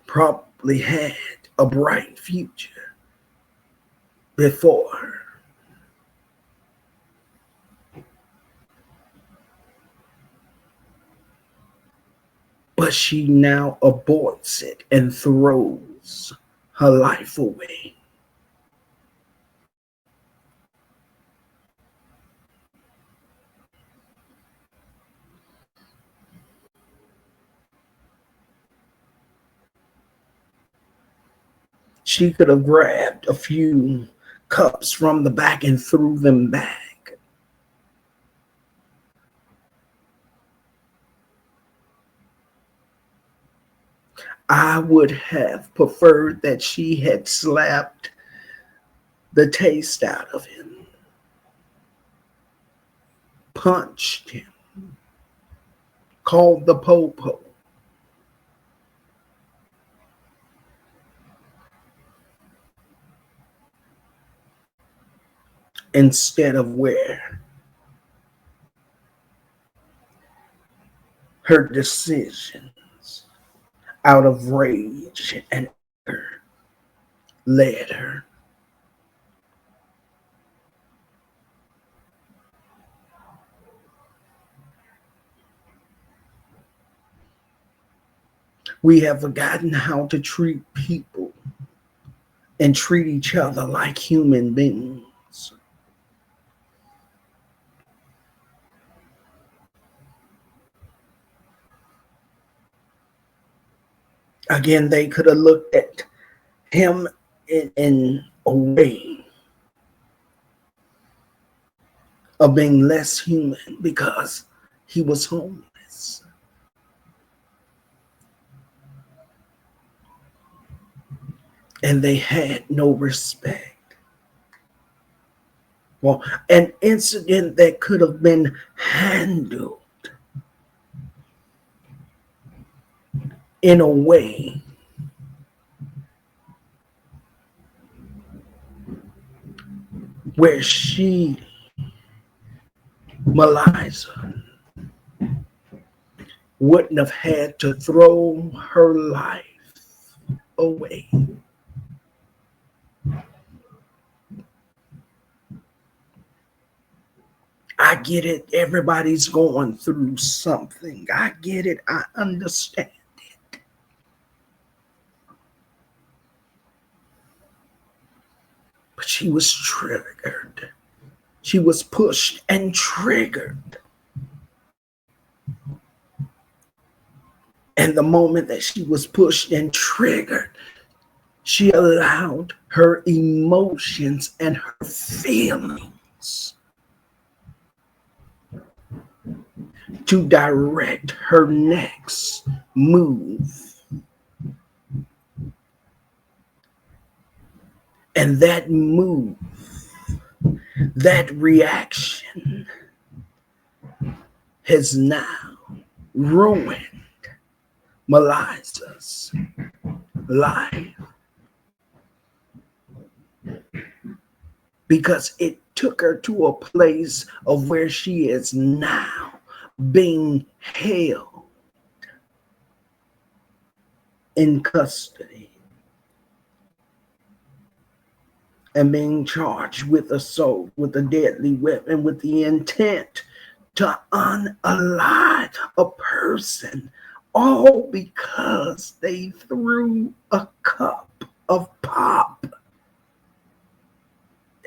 Probably had a bright future before her. But she now aborts it and throws her life away. She could have grabbed a few cups from the back and threw them back. I would have preferred that she had slapped the taste out of him, punched him, called the po-po. Instead of where her decisions out of rage and anger led her. We have forgotten how to treat people and treat each other like human beings. Again, they could have looked at him in a way of being less human because he was homeless. And they had no respect. Well, an incident that could have been handled in a way where she, Melissa, wouldn't have had to throw her life away. I get it. Everybody's going through something. I get it. I understand it. But she was triggered. She was pushed and triggered. And the moment that she was pushed and triggered, she allowed her emotions and her feelings to direct her next move. And that move, that reaction has now ruined Melissa's life, because it took her to a place of where she is now being held in custody and being charged with assault with a deadly weapon with the intent to unalive a person, all because they threw a cup of pop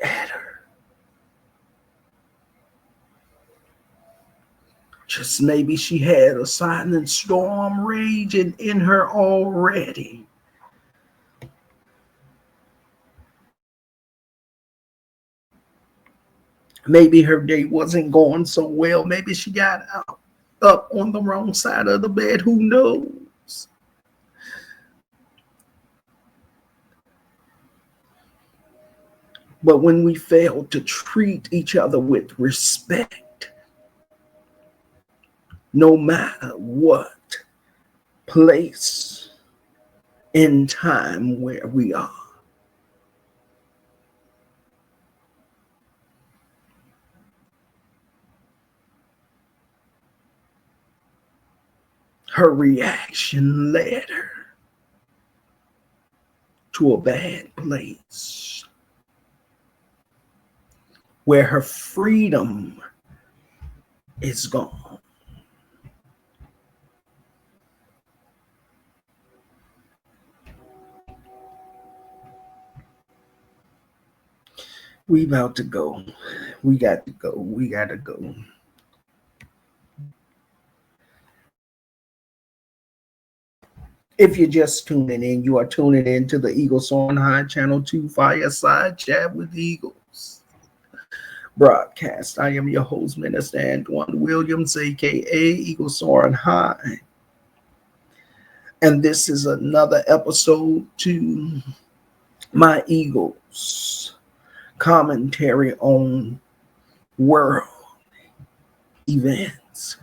at her. Just maybe she had a silent storm raging in her already. Maybe her day wasn't going so well. Maybe she got up on the wrong side of the bed. Who knows? But when we fail to treat each other with respect, no matter what place in time where we are, her reaction led her to a bad place where her freedom is gone. We about to go. We got to go. We got to go. If you're just tuning in, you are tuning in to the Eagle Soaring High Channel 2 Fireside Chat with Eagles broadcast. I am your host, Minister Antoine Williams, aka Eagle Soaring High. And this is another episode to my Eagles commentary on world events.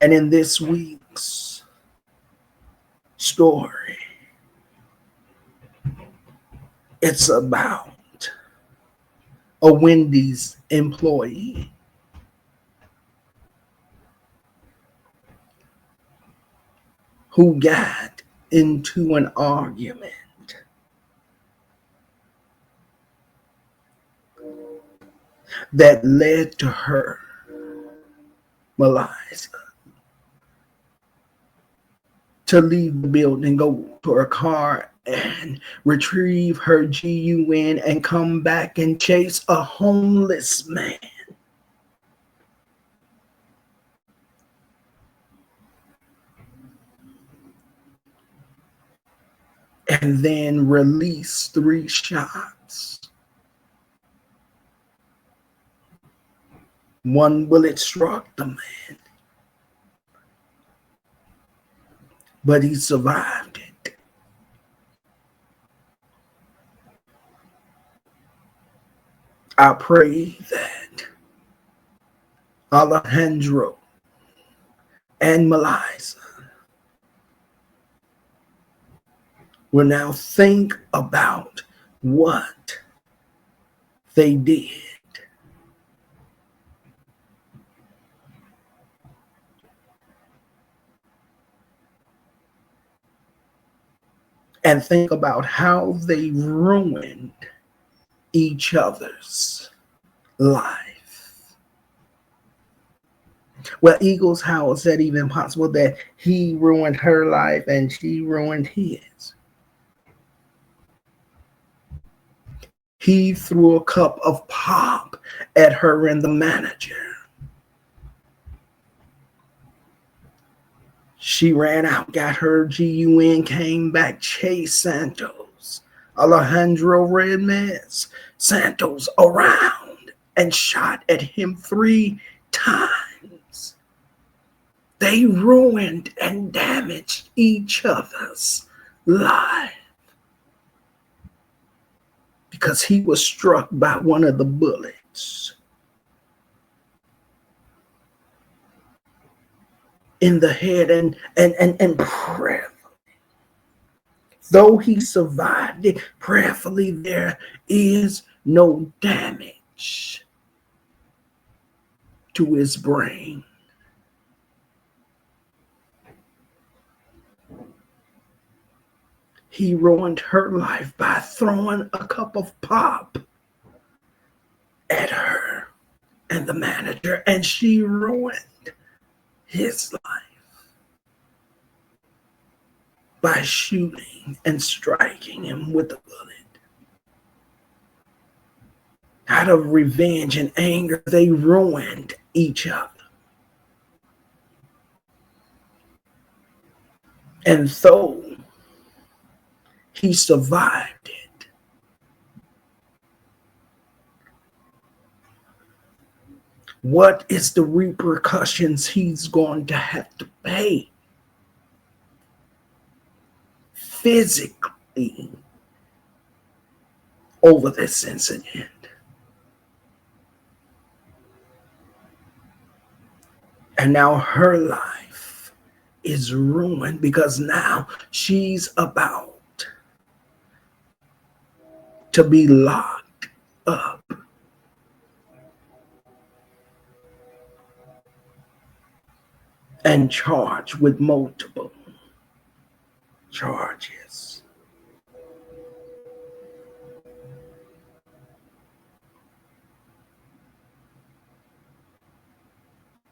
And in this week's story, it's about a Wendy's employee who got into an argument that led to her, Melissa, to leave the building, go to her car and retrieve her GUN and come back and chase a homeless man. And then release 3 shots. One bullet struck the man, but he survived it. I pray that Alejandro and Melissa will now think about what they did. And think about how they ruined each other's life. Well, Eagles, how is that even possible that he ruined her life and she ruined his? He threw a cup of pop at her and the manager. She ran out, got her GUN, came back, chased Santos, Alejandro Ramirez, Santos around and shot at him 3 times. They ruined and damaged each other's life. because he was struck by one of the bullets in the head and prayerfully. Though he survived it, prayerfully there is no damage to his brain. He ruined her life by throwing a cup of pop at her and the manager, and she ruined his life by shooting and striking him with a bullet. Out of revenge and anger, they ruined each other. And though he survived it, what is the repercussions he's going to have to pay physically over this incident? And now her life is ruined because now she's about to be locked up. And charged with multiple charges.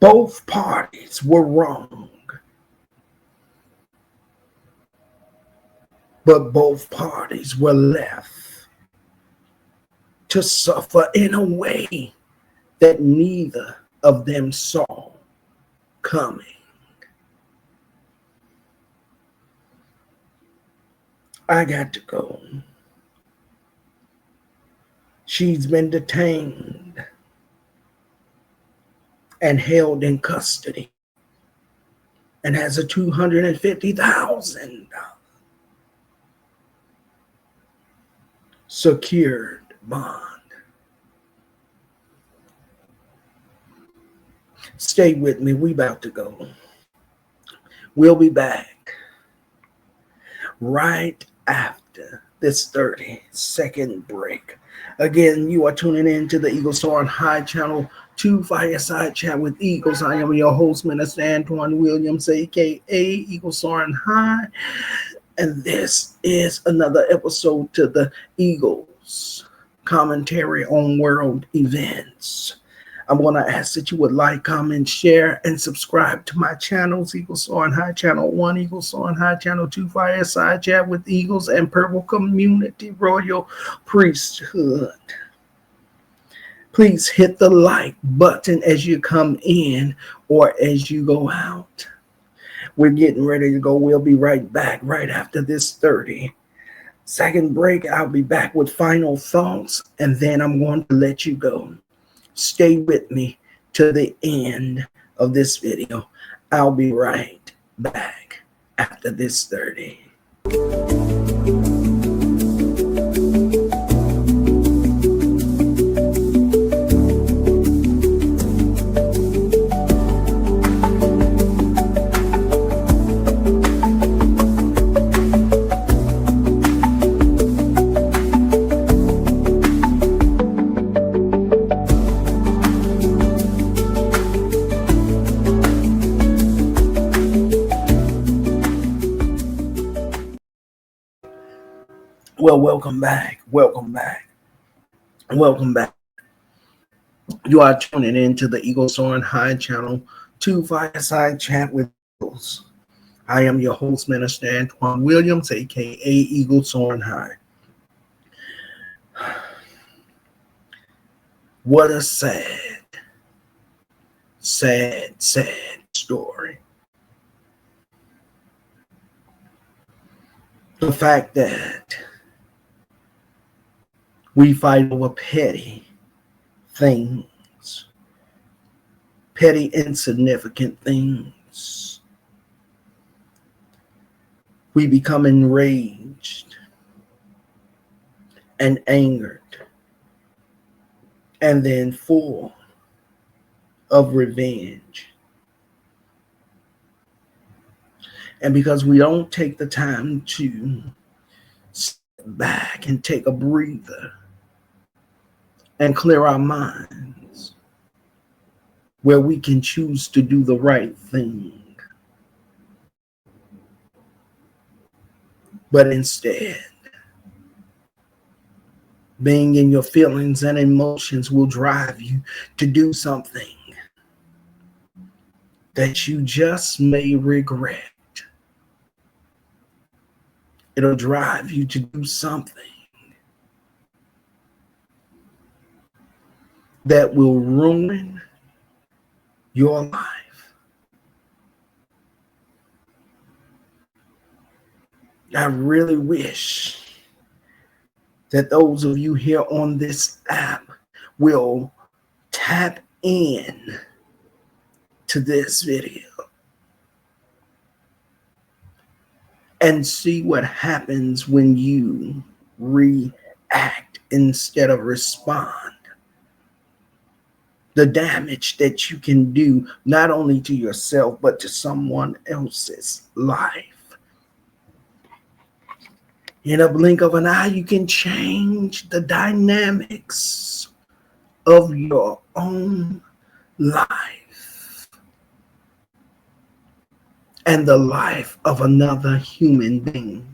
Both parties were wrong, but both parties were left to suffer in a way that neither of them saw coming. I got to go. She's been detained and held in custody and has a $250,000 secured bond. Stay with me. We about to go. We'll be back right after this 30-second break. Again, you are tuning in to the Eagles Soaring High Channel 2 Fireside Chat with Eagles. I am your host, Minister Antoine Williams, a.k.a. Eagles Soaring High. And this is another episode to the Eagles commentary on world events. I'm going to ask that you would like, comment, share, and subscribe to my channels, Eagles Soaring High Channel 1, Eagles Soaring High Channel 2, Fireside Chat with Eagles, and Purple Community Royal Priesthood. Please hit the like button as you come in or as you go out. We're getting ready to go. We'll be right back right after this 30-second break. I'll be back with final thoughts, and then I'm going to let you go. Stay with me to the end of this video. I'll be right back after this 30. Well, welcome back. Welcome back. Welcome back. You are tuning in to the Eagles Soaring High Channel 2 Fireside Chat with Eagles. I am your host, Minister Antoine Williams, a.k.a. Eagles Soaring High. What a sad story. The fact that we fight over petty things, petty insignificant things. We become enraged and angered and then full of revenge. And because we don't take the time to step back and take a breather and clear our minds, where we can choose to do the right thing, but instead, being in your feelings and emotions will drive you to do something that you just may regret. It'll drive you to do something that will ruin your life. I really wish that those of you here on this app will tap in to this video and see what happens when you react instead of respond. The damage that you can do not only to yourself but to someone else's life. In a blink of an eye, you can change the dynamics of your own life and the life of another human being.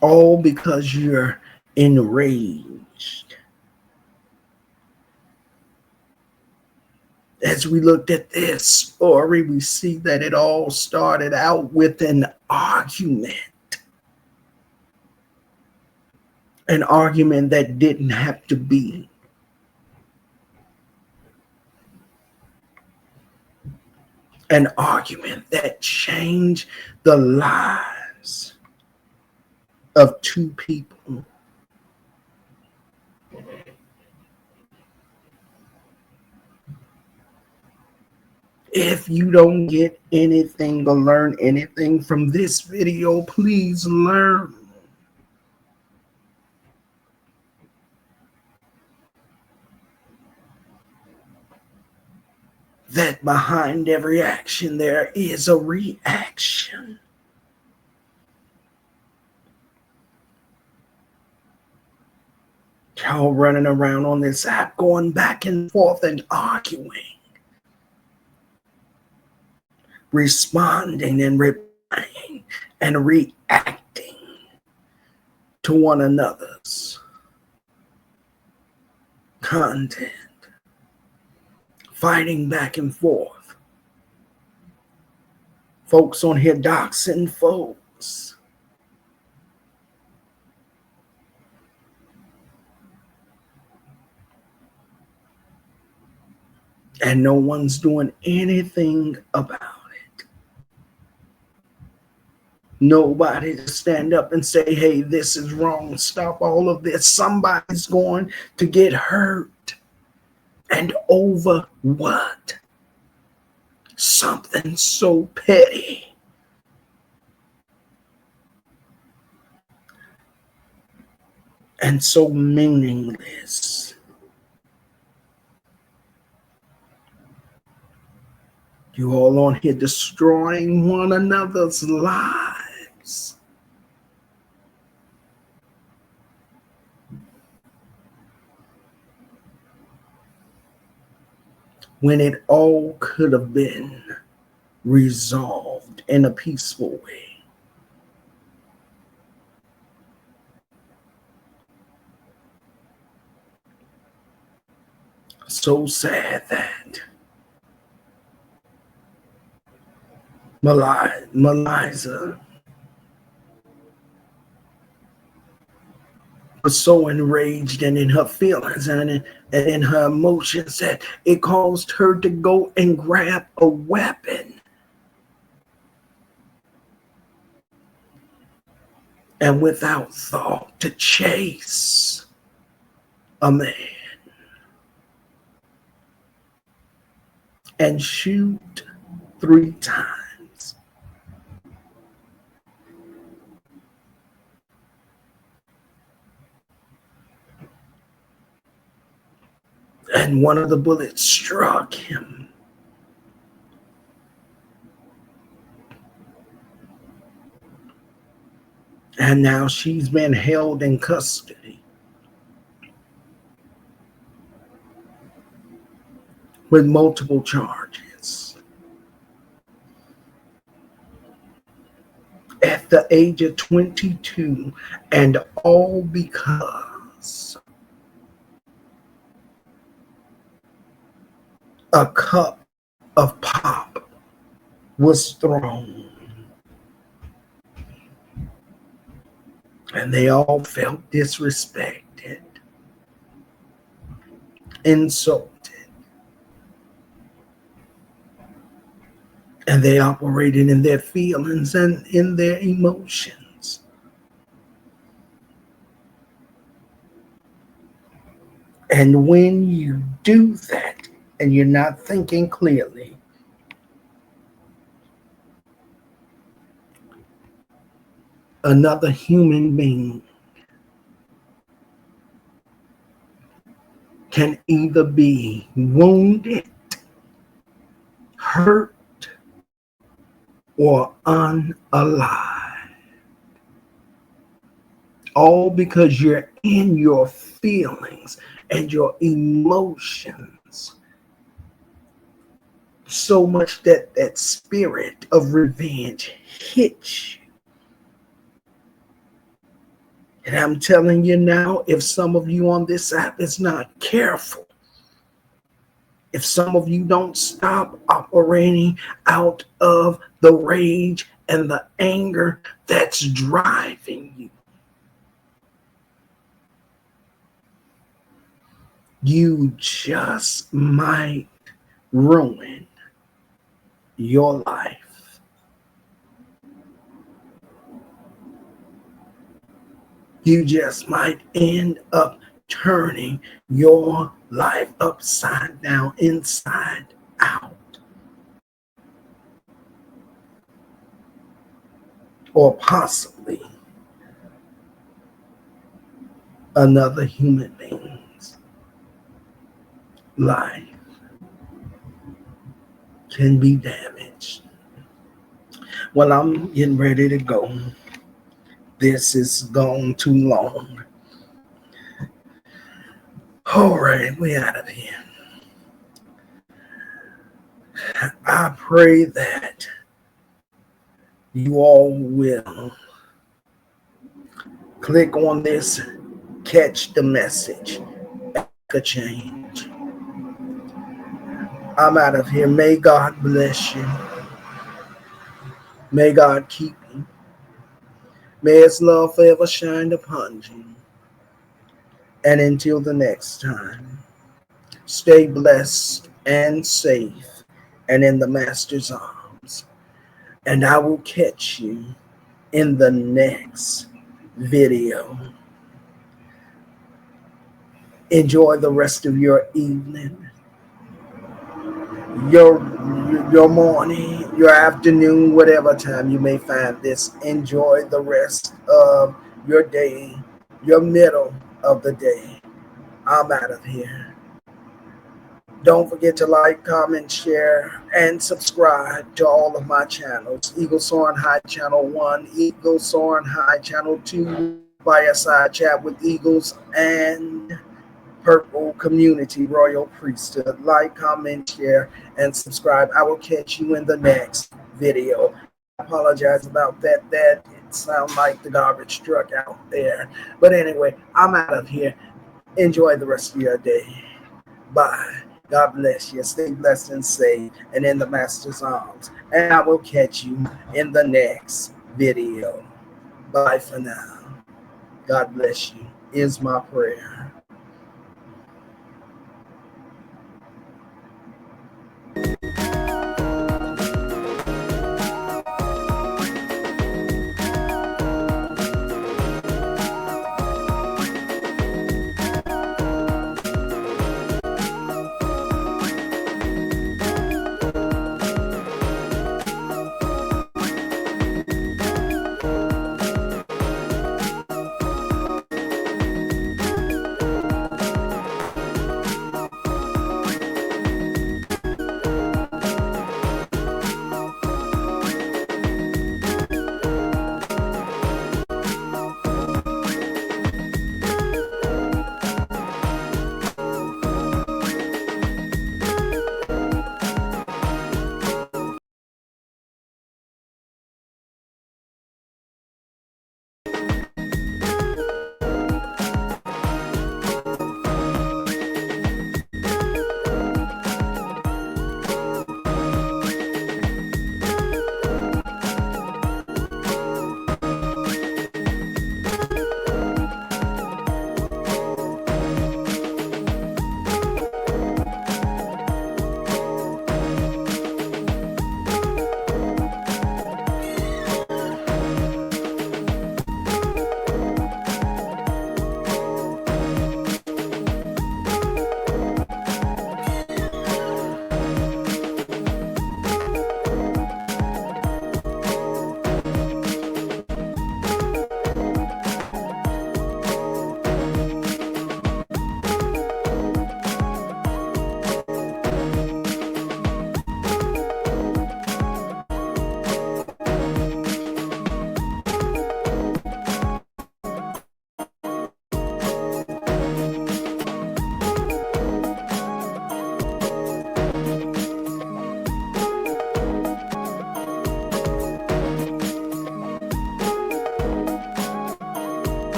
All because you're enraged. As we looked at this story, we see that it all started out with an argument. An argument that didn't have to be. An argument that changed the lives of two people. If you don't get anything or learn anything from this video, please learn that behind every action there is a reaction. Y'all running around on this app going back and forth and arguing, responding and replying and reacting to one another's content, fighting back and forth. Folks on here doxing folks. And no one's doing anything about it. Nobody to stand up and say, hey, this is wrong. Stop all of this. Somebody's going to get hurt. And over what? Something so petty. And so meaningless. You all on here destroying one another's lives. When it all could have been resolved in a peaceful way. So sad that Meliza was so enraged and in her feelings and in her emotions that it caused her to go and grab a weapon. And without thought to chase a man and shoot 3 times. And one of the bullets struck him. And now she's been held in custody with multiple charges. At the age of 22, and all because a cup of pop was thrown. And they all felt disrespected, insulted, and they operated in their feelings and in their emotions. And when you do that and you're not thinking clearly, another human being can either be wounded, hurt, or unalive. All because you're in your feelings and your emotions so much that that spirit of revenge hits you. And I'm telling you now, if some of you on this app is not careful, if some of you don't stop operating out of the rage and the anger that's driving you, you just might ruin your life. You just might end up turning your life upside down, inside out. Or possibly another human being's life can be damaged. Well, I'm getting ready to go. This is gone too long. All right, we out of here. I pray that you all will click on this, catch the message, make a change. I'm out of here. May God bless you. May God keep you. May His love forever shine upon you. And until the next time, stay blessed and safe and in the Master's arms. And I will catch you in the next video. Enjoy the rest of your evening, your morning, your afternoon, whatever time you may find this. Enjoy the rest of your day, your middle of the day. I'm out of here. Don't forget to like, comment, share, and subscribe to all of my channels. Eagle Soaring High Channel 1, Eagle Soaring High Channel 2, Fireside Chat with Eagles, and Purple Community Royal Priesthood. Like, comment, share, and subscribe. I will catch you in the next video. I apologize about that. That it sounds like the garbage truck out there. But anyway, I'm out of here. Enjoy the rest of your day. Bye. God bless you. Stay blessed and safe and in the Master's arms. And I will catch you in the next video. Bye for now. God bless you is my prayer.